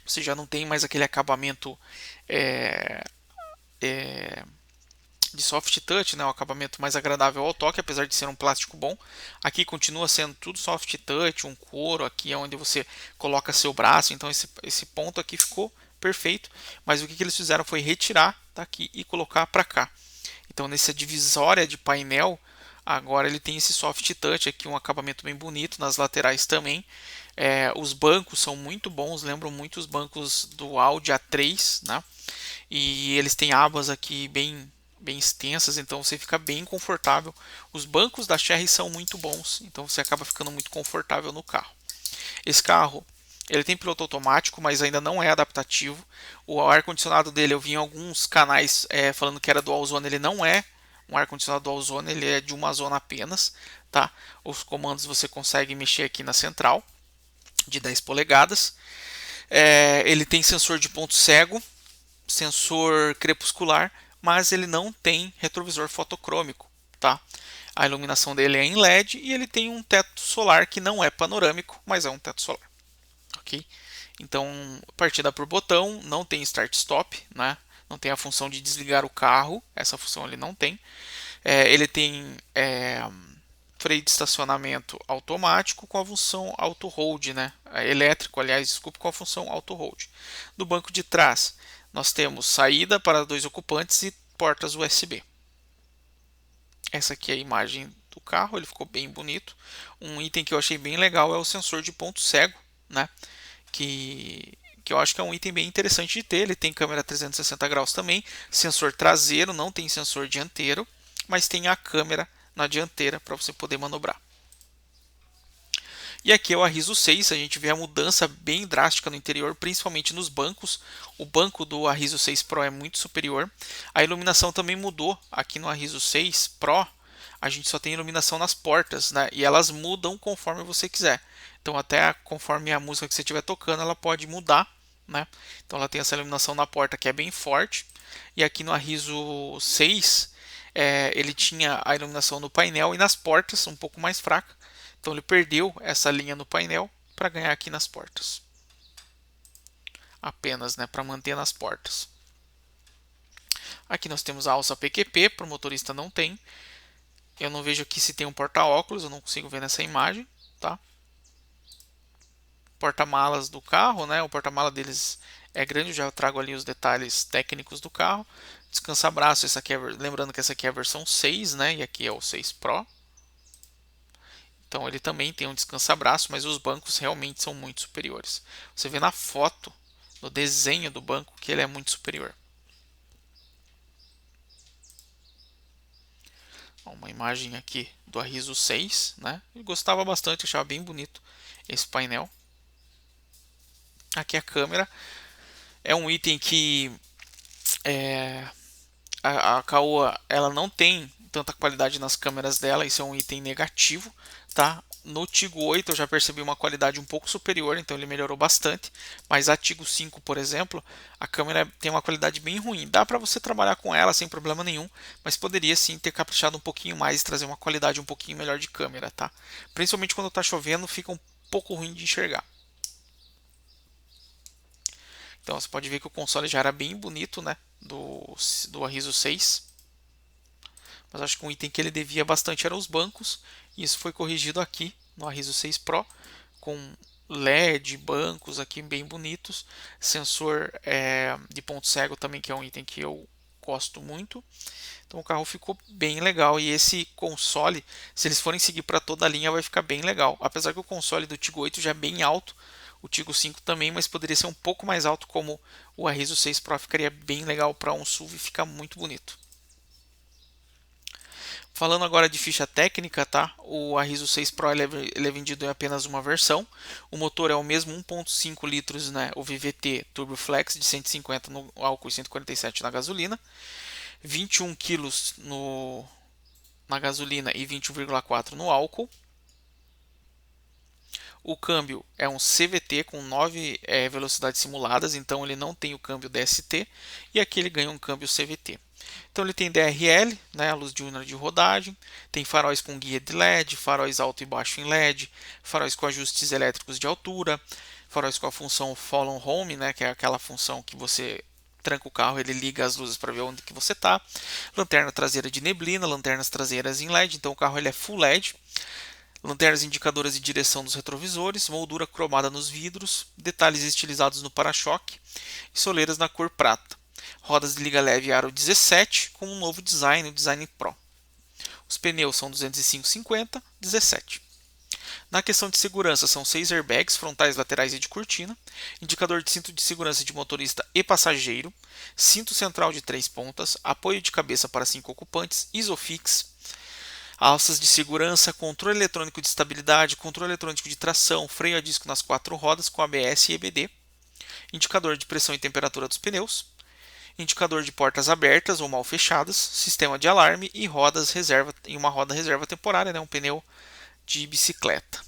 Você já não tem mais aquele acabamento é, é, de soft touch, né? O acabamento mais agradável ao toque, apesar de ser um plástico bom. Aqui continua sendo tudo soft touch, um couro aqui é onde você coloca seu braço. Então esse ponto aqui ficou perfeito. Mas o que eles fizeram foi retirar daqui e colocar para cá. Então nessa divisória de painel, agora ele tem esse soft touch aqui, um acabamento bem bonito nas laterais também. Os bancos são muito bons, lembram muito os bancos do Audi A3, né? E eles têm abas aqui bem extensas, então você fica bem confortável. Os bancos da Chery são muito bons, então você acaba ficando muito confortável no carro. Esse carro ele tem piloto automático, mas ainda não é adaptativo. O ar-condicionado dele, eu vi em alguns canais falando que era dual zone, ele não é um ar-condicionado dual zone, ele é de uma zona apenas, tá? Os comandos você consegue mexer aqui na central, de 10 polegadas. Ele tem sensor de ponto cego, sensor crepuscular, mas ele não tem retrovisor fotocrômico, tá? A iluminação dele é em LED e ele tem um teto solar que não é panorâmico, mas é um teto solar, ok? Então, partida por botão, não tem start-stop, né? Não tem a função de desligar o carro, essa função ele não tem. Ele tem freio de estacionamento automático com a função auto hold, né? Elétrico, aliás, desculpe, com a função auto hold. No banco de trás, nós temos saída para 2 ocupantes e portas USB. Essa aqui é a imagem do carro, ele ficou bem bonito. Um item que eu achei bem legal é o sensor de ponto cego, né? Que eu acho que é um item bem interessante de ter. Ele tem câmera 360 graus também, sensor traseiro, não tem sensor dianteiro, mas tem a câmera na dianteira para você poder manobrar. E aqui é o Arriso 6, a gente vê a mudança bem drástica no interior, principalmente nos bancos. O banco do Arriso 6 Pro é muito superior. A iluminação também mudou. Aqui no Arriso 6 Pro, a gente só tem iluminação nas portas, né? E elas mudam conforme você quiser. Então até conforme a música que você estiver tocando, ela pode mudar, né? Então ela tem essa iluminação na porta que é bem forte. E aqui no Arriso 6, ele tinha a iluminação no painel e nas portas um pouco mais fraca. Então ele perdeu essa linha no painel para ganhar aqui nas portas. Apenas, né, para manter nas portas. Aqui nós temos a alça PQP, para o motorista não tem. Eu não vejo aqui se tem um porta-óculos, eu não consigo ver nessa imagem, tá? Porta-malas do carro, né? O porta-mala deles é grande, eu já trago ali os detalhes técnicos do carro. Descansa-braço, lembrando que essa aqui é a versão 6, né? E aqui é o 6 Pro. Então ele também tem um descansa-braço, mas os bancos realmente são muito superiores. Você vê na foto, no desenho do banco, que ele é muito superior. Uma imagem aqui do Arriso 6, né? Eu gostava bastante, achava bem bonito esse painel. Aqui a câmera é um item que a Caoa ela não tem tanta qualidade nas câmeras dela, isso é um item negativo, tá? No Tigo 8 eu já percebi uma qualidade um pouco superior, então ele melhorou bastante, mas a Tigo 5, por exemplo, a câmera tem uma qualidade bem ruim. Dá para você trabalhar com ela sem problema nenhum, mas poderia sim ter caprichado um pouquinho mais e trazer uma qualidade um pouquinho melhor de câmera, tá? Principalmente quando está chovendo, fica um pouco ruim de enxergar. Então você pode ver que o console já era bem bonito, né, do Arriso 6. Mas acho que um item que ele devia bastante eram os bancos. E isso foi corrigido aqui no Arriso 6 Pro com LED, bancos aqui bem bonitos, sensor de ponto cego também, que é um item que eu gosto muito. Então o carro ficou bem legal, e esse console, se eles forem seguir para toda a linha, vai ficar bem legal. Apesar que o console do Tiggo 8 já é bem alto, o Tiggo 5 também, mas poderia ser um pouco mais alto, como o Arriso 6 Pro ficaria bem legal para um SUV e fica muito bonito. Falando agora de ficha técnica, tá? O Arriso 6 Pro ele é vendido em apenas uma versão. O motor é o mesmo 1.5 litros, né? O VVT Turbo Flex de 150 no álcool e 147 na gasolina. 21 quilos na gasolina e 21,4 no álcool. O câmbio é um CVT com 9 velocidades simuladas, então ele não tem o câmbio DST, e aqui ele ganha um câmbio CVT. Então ele tem DRL, né, a luz diurna de rodagem, tem faróis com guia de LED, faróis alto e baixo em LED, faróis com ajustes elétricos de altura, faróis com a função Follow Home, né, que é aquela função que você tranca o carro, ele liga as luzes para ver onde que você está, lanterna traseira de neblina, lanternas traseiras em LED, então o carro ele é full LED, lanternas indicadoras de direção dos retrovisores, moldura cromada nos vidros, detalhes estilizados no para-choque e soleiras na cor prata. Rodas de liga leve aro 17 com um novo design, o Design Pro. Os pneus são 205/50/17. Na questão de segurança, são 6 airbags frontais, laterais e de cortina, indicador de cinto de segurança de motorista e passageiro, cinto central de 3 pontas, apoio de cabeça para 5 ocupantes, Isofix, alças de segurança, controle eletrônico de estabilidade, controle eletrônico de tração, freio a disco nas 4 rodas com ABS e EBD, indicador de pressão e temperatura dos pneus, indicador de portas abertas ou mal fechadas, sistema de alarme e rodas reserva e uma roda reserva temporária, né, um pneu de bicicleta.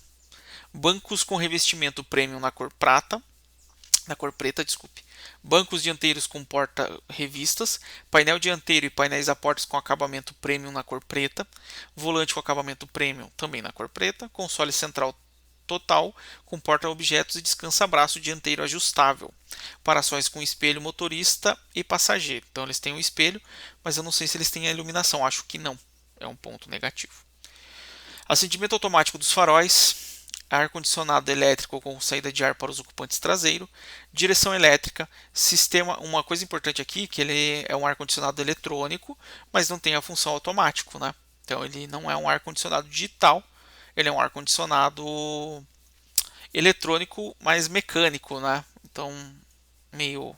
Bancos com revestimento premium na cor preta, desculpe. Bancos dianteiros com porta-revistas, painel dianteiro e painéis a portas com acabamento premium na cor preta, volante com acabamento premium também na cor preta, console central total com porta-objetos e descansa-braço dianteiro ajustável, paraçóis com espelho motorista e passageiro. Então eles têm um espelho, mas eu não sei se eles têm a iluminação, acho que não, é um ponto negativo. Acendimento automático dos faróis, ar-condicionado elétrico com saída de ar para os ocupantes traseiros, direção elétrica, sistema. Uma coisa importante aqui que ele é um ar-condicionado eletrônico, mas não tem a função automático, né? Então ele não é um ar-condicionado digital, ele é um ar-condicionado eletrônico, mas mecânico, né? Então meio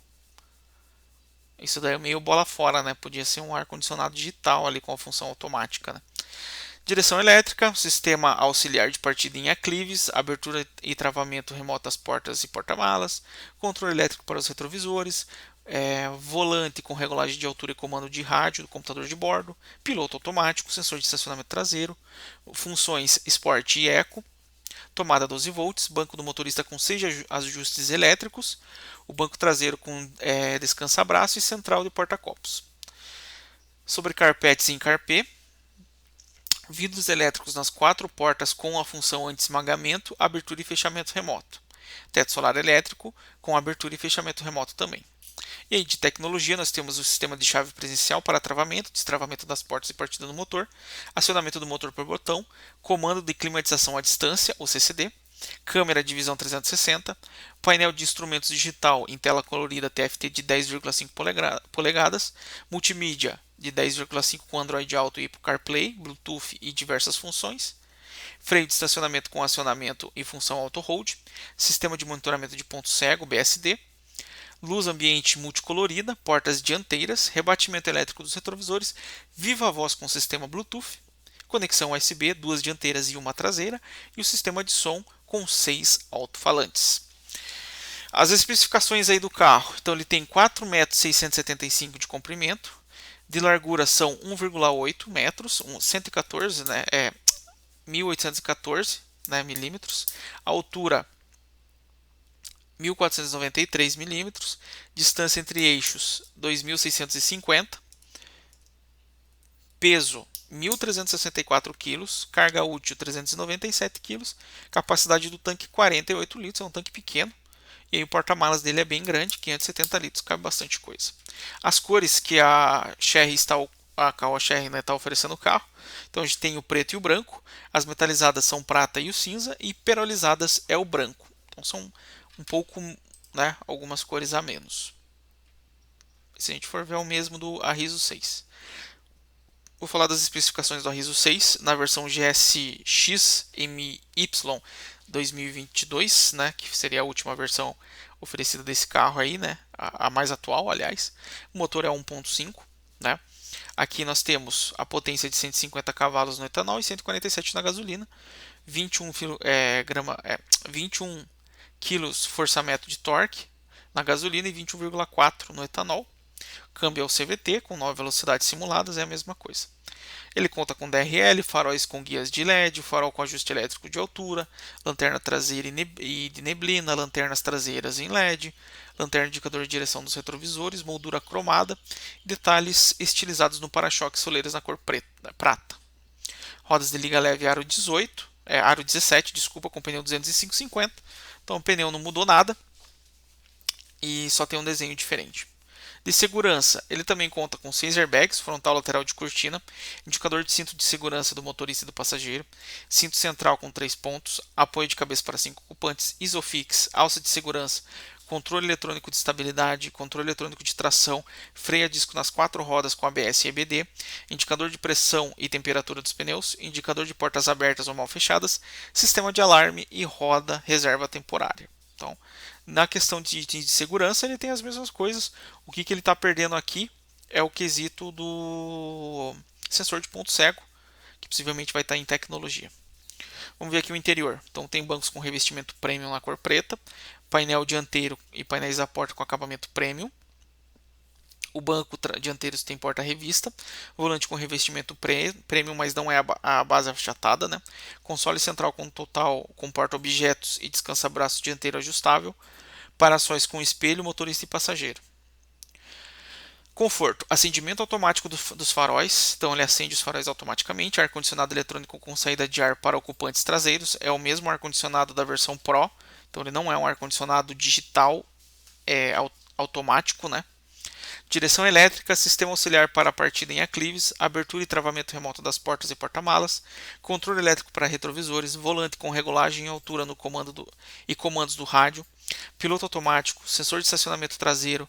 isso daí é meio bola fora, né? Podia ser um ar-condicionado digital ali com a função automática, né? Direção elétrica, sistema auxiliar de partida em aclives, abertura e travamento remoto das portas e porta-malas, controle elétrico para os retrovisores, volante com regulagem de altura e comando de rádio do computador de bordo, piloto automático, sensor de estacionamento traseiro, funções Sport e Eco, tomada 12 volts, banco do motorista com 6 ajustes elétricos, o banco traseiro com descansa-braço e central de porta-copos. Sobre carpetes em carpê, vidros elétricos nas 4 portas com a função anti-esmagamento, abertura e fechamento remoto. Teto solar elétrico com abertura e fechamento remoto também. E aí de tecnologia nós temos o sistema de chave presencial para travamento, destravamento das portas e partida do motor, acionamento do motor por botão, comando de climatização à distância, o CCD, câmera de visão 360, painel de instrumentos digital em tela colorida TFT de 10,5 polegadas, multimídia de 10,5 com Android Auto e Apple CarPlay, Bluetooth e diversas funções, freio de estacionamento com acionamento e função Auto Hold, sistema de monitoramento de ponto cego, BSD, luz ambiente multicolorida, portas dianteiras, rebatimento elétrico dos retrovisores, viva voz com sistema Bluetooth, conexão USB, 2 dianteiras e uma traseira, e o sistema de som com 6 alto-falantes. As especificações aí do carro, então ele tem 4,675 m de comprimento, de largura são 1,8 metros, 114, né, 1814, né, milímetros, a altura 1493 milímetros, distância entre eixos 2650, peso 1.364 kg, carga útil 397 kg, capacidade do tanque 48 litros, é um tanque pequeno, e aí o porta-malas dele é bem grande, 570 litros, cabe bastante coisa. As cores que a Chery está a Caoa ainda está oferecendo o carro. Então a gente tem o preto e o branco, as metalizadas são o prata e o cinza, e perolizadas é o branco. Então são um pouco, né, algumas cores a menos. Se a gente for ver é o mesmo do Arriso 6. Vou falar das especificações do Arriso 6 na versão GSX-MY 2022, né, que seria a última versão oferecida desse carro aí, né, a mais atual, aliás. O motor é 1.5, né? Aqui nós temos a potência de 150 cavalos no etanol e 147 na gasolina, 21 21 quilos força-metro de torque na gasolina e 21,4 no etanol. Câmbio é o CVT, com 9 velocidades simuladas, é a mesma coisa. Ele conta com DRL, faróis com guias de LED, farol com ajuste elétrico de altura, lanterna traseira e de neblina, lanternas traseiras em LED, lanterna indicador de direção dos retrovisores, moldura cromada e detalhes estilizados no para-choque soleiras na cor prata. Rodas de liga leve aro 18, aro 17, desculpa, com pneu 205/50. Então o pneu não mudou nada e só tem um desenho diferente. De segurança, ele também conta com 6 airbags, frontal, lateral de cortina, indicador de cinto de segurança do motorista e do passageiro, cinto central com 3 pontos, apoio de cabeça para 5 ocupantes, Isofix, alça de segurança, controle eletrônico de estabilidade, controle eletrônico de tração, freio a disco nas 4 rodas com ABS e EBD, indicador de pressão e temperatura dos pneus, indicador de portas abertas ou mal fechadas, sistema de alarme e roda reserva temporária. Então, na questão de segurança, ele tem as mesmas coisas. O que ele está perdendo aqui é o quesito do sensor de ponto cego, que possivelmente vai estar em tecnologia. Vamos ver aqui o interior. Então, tem bancos com revestimento premium na cor preta, painel dianteiro e painéis da porta com acabamento premium. O banco dianteiro tem porta-revista, volante com revestimento premium, mas não é a base achatada, né? Console central com total com porta-objetos e descansa-braço dianteiro ajustável, para-sóis com espelho, motorista e passageiro. Conforto, acendimento automático dos faróis, então ele acende os faróis automaticamente, ar-condicionado eletrônico com saída de ar para ocupantes traseiros, é o mesmo ar-condicionado da versão Pro, então ele não é um ar-condicionado digital, automático, né? Direção elétrica, sistema auxiliar para partida em aclives, abertura e travamento remoto das portas e porta-malas, controle elétrico para retrovisores, volante com regulagem em altura no e comandos do rádio, piloto automático, sensor de estacionamento traseiro,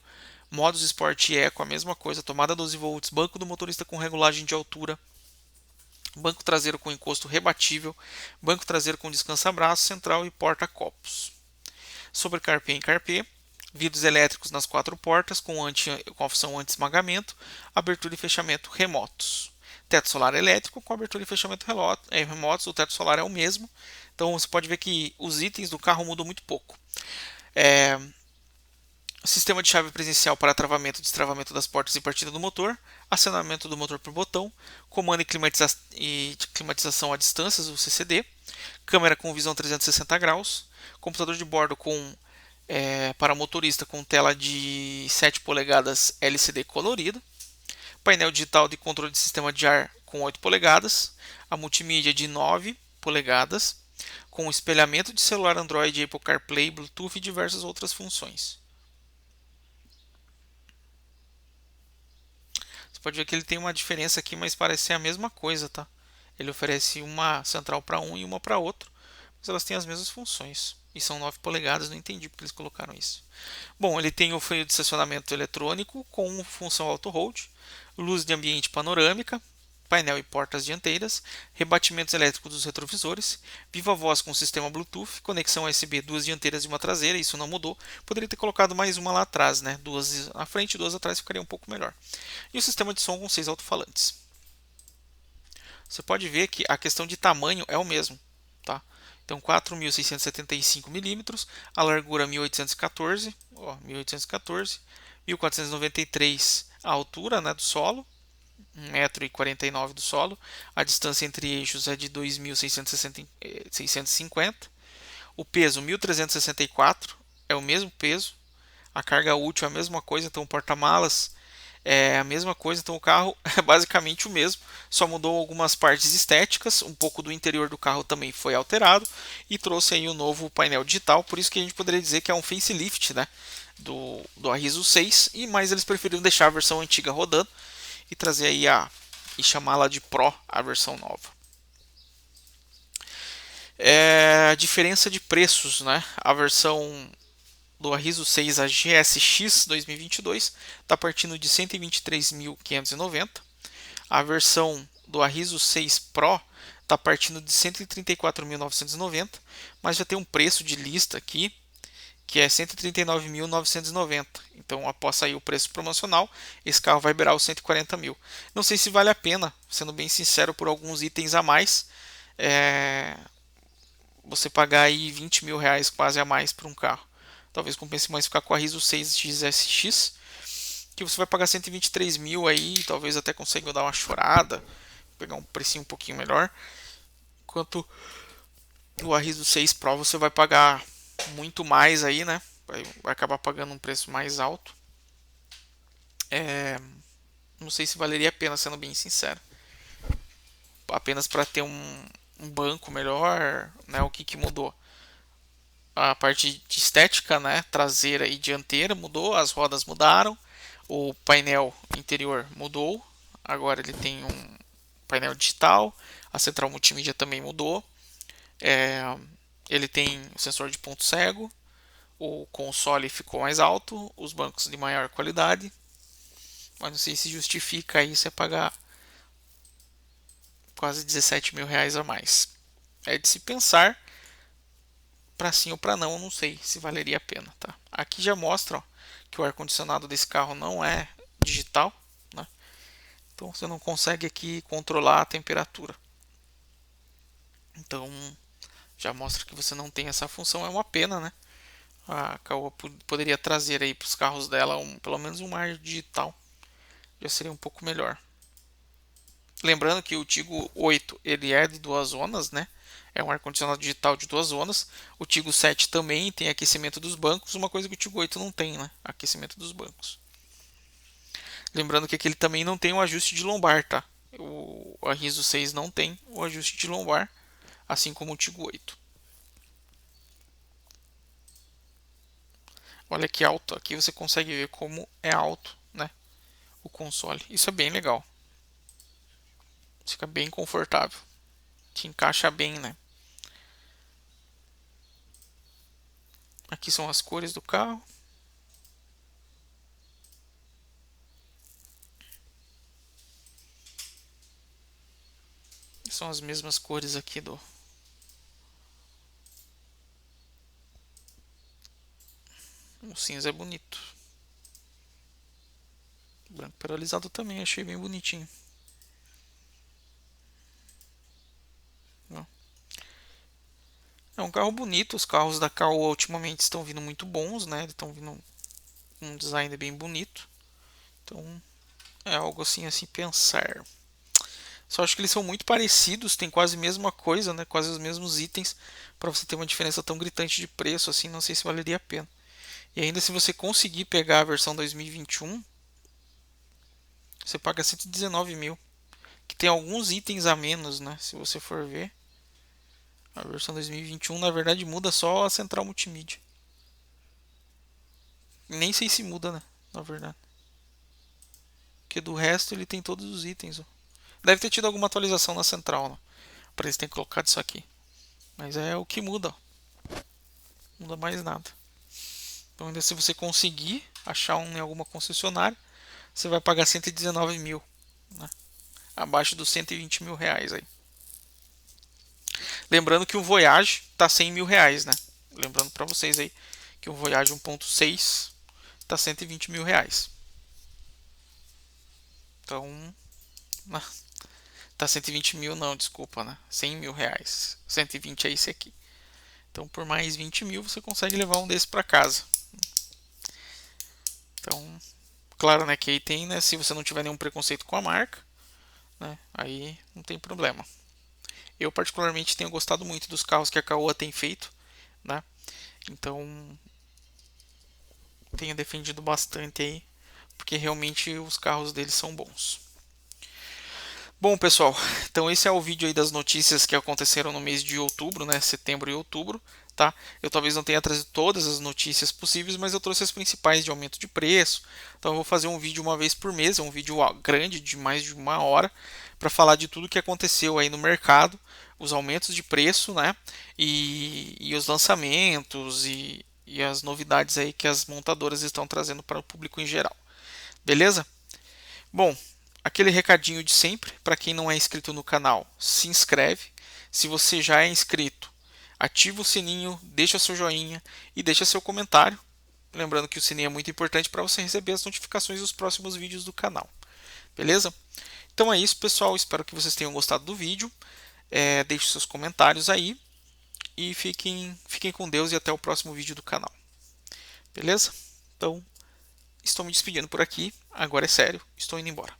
modos Sport e Eco, a mesma coisa, tomada 12 volts, banco do motorista com regulagem de altura, banco traseiro com encosto rebatível, banco traseiro com descansa-braço, central e porta-copos. Sobre carpê em carpê, vidros elétricos nas 4 portas com opção anti-esmagamento, abertura e fechamento remotos. Teto solar elétrico com abertura e fechamento remotos, o teto solar é o mesmo. Então você pode ver que os itens do carro mudam muito pouco. Sistema de chave presencial para travamento e destravamento das portas e partida do motor, acionamento do motor por botão, comando e climatização à distância, o CCD, câmera com visão 360 graus, computador de bordo para motorista com tela de 7 polegadas LCD colorida, painel digital de controle de sistema de ar com 8 polegadas, a multimídia de 9 polegadas, com espelhamento de celular Android, Apple CarPlay, Bluetooth e diversas outras funções. Você pode ver que ele tem uma diferença aqui, mas parece ser a mesma coisa, tá? Ele oferece uma central para um e uma para outro, mas elas têm as mesmas funções. E são 9 polegadas, não entendi porque eles colocaram isso. Bom, ele tem o freio de estacionamento eletrônico com função auto-hold, luz de ambiente panorâmica, painel e portas dianteiras, rebatimentos elétricos dos retrovisores, viva voz com sistema Bluetooth, conexão USB, 2 dianteiras e uma traseira, isso não mudou. Poderia ter colocado mais uma lá atrás, né? 2 na frente e 2 atrás, ficaria um pouco melhor. E o sistema de som com 6 alto-falantes. Você pode ver que a questão de tamanho é o mesmo, tá? Então 4.675 milímetros, a largura 1814, 1493 a altura, né, do solo, 1,49 m do solo, a distância entre eixos é de 2.650, o peso 1.364, é o mesmo peso, a carga útil é a mesma coisa, então o porta-malas é a mesma coisa, então o carro é basicamente o mesmo, só mudou algumas partes estéticas, um pouco do interior do carro também foi alterado e trouxe aí o novo painel digital, por isso que a gente poderia dizer que é um facelift, né, do Arriso 6, mas eles preferiram deixar a versão antiga rodando e trazer aí e chamá-la de Pro, a versão nova. A diferença de preços, né? A versão do Arriso 6 a GSX 2022 está partindo de 123.590. A versão do Arriso 6 Pro está partindo de 134.990, mas já tem um preço de lista aqui que é 139.990. Então, após sair o preço promocional, esse carro vai beirar os 140 mil. Não sei se vale a pena, sendo bem sincero, por alguns itens a mais, você pagar aí 20 mil reais quase a mais por um carro. Talvez compense mais ficar com a Riso 6 SX, que você vai pagar 123 mil aí, talvez até consiga dar uma chorada, pegar um precinho um pouquinho melhor. Enquanto o Arriso 6 Pro você vai pagar muito mais aí, né? Vai acabar pagando um preço mais alto. Não sei se valeria a pena, sendo bem sincero. Apenas para ter um banco melhor, né? O que mudou? A parte de estética, né? Traseira e dianteira mudou, as rodas mudaram, o painel interior mudou. Agora ele tem um painel digital, a central multimídia também mudou. Ele tem o sensor de ponto cego, o console ficou mais alto, os bancos de maior qualidade, mas não sei se justifica aí você pagar quase 17 mil reais a mais. É de se pensar, para sim ou para não, não sei se valeria a pena. Tá? Aqui já mostra ó, que o ar-condicionado desse carro não é digital, né? Então você não consegue aqui controlar a temperatura. Então já mostra que você não tem essa função, é uma pena, né? A Caoa poderia trazer aí para os carros dela pelo menos um ar digital, já seria um pouco melhor. Lembrando que o Tigo 8 ele é de duas zonas, né? É um ar-condicionado digital de duas zonas. O Tigo 7 também tem aquecimento dos bancos, uma coisa que o Tigo 8 não tem, né? Aquecimento dos bancos. Lembrando que aqui ele também não tem o ajuste de lombar, tá? O Arriso 6 não tem o ajuste de lombar, assim como o Tigo 8. Olha que alto, aqui você consegue ver como é alto, né? O console. Isso é bem legal. Fica bem confortável. Te encaixa bem, né? Aqui são as cores do carro. São as mesmas cores aqui do. O cinza é bonito. O branco paralisado também achei bem bonitinho. É um carro bonito. Os carros da Caoa ultimamente estão vindo muito bons, né? Estão vindo com um design bem bonito. Então é algo assim a se pensar. Só acho que eles são muito parecidos, tem quase a mesma coisa, né? Quase os mesmos itens. Para você ter uma diferença tão gritante de preço assim, não sei se valeria a pena. E ainda se você conseguir pegar a versão 2021, você paga 119 mil. Que tem alguns itens a menos, né? Se você for ver. A versão 2021 na verdade muda só a central multimídia. Nem sei se muda, né? Na verdade. Porque do resto ele tem todos os itens. Ó. Deve ter tido alguma atualização na central, né? Para eles terem colocado isso aqui. Mas é o que muda. Ó. Não muda mais nada. Então ainda se você conseguir achar um em alguma concessionária, você vai pagar 119 mil. Né? Abaixo dos 120 mil reais aí. Lembrando que o Voyage tá 100 mil reais, né? Lembrando para vocês aí que o Voyage 1.6 tá 120 mil reais. Então, tá 120 mil não, desculpa, né? 100 mil reais. 120 é esse aqui. Então, por mais 20 mil, você consegue levar um desse para casa. Então, claro, né, que aí tem, né, se você não tiver nenhum preconceito com a marca, né, aí não tem problema. Eu particularmente tenho gostado muito dos carros que a Caoa tem feito, né? Então, tenho defendido bastante aí, porque realmente os carros deles são bons. Bom, pessoal, então esse é o vídeo aí das notícias que aconteceram no mês de outubro, né? Setembro e outubro, tá? Eu talvez não tenha trazido todas as notícias possíveis, mas eu trouxe as principais de aumento de preço. Então eu vou fazer um vídeo uma vez por mês, é um vídeo grande de mais de 1 hora, para falar de tudo que aconteceu aí no mercado, os aumentos de preço, né? E os lançamentos e as novidades aí que as montadoras estão trazendo para o público em geral. Beleza? Bom, aquele recadinho de sempre, para quem não é inscrito no canal, se inscreve. Se você já é inscrito, ativa o sininho, deixa seu joinha e deixa seu comentário. Lembrando que o sininho é muito importante para você receber as notificações dos próximos vídeos do canal. Beleza? Então é isso, pessoal. Espero que vocês tenham gostado do vídeo. Deixe seus comentários aí e fiquem com Deus e até o próximo vídeo do canal. Beleza? Então, estou me despedindo por aqui. Agora é sério, estou indo embora.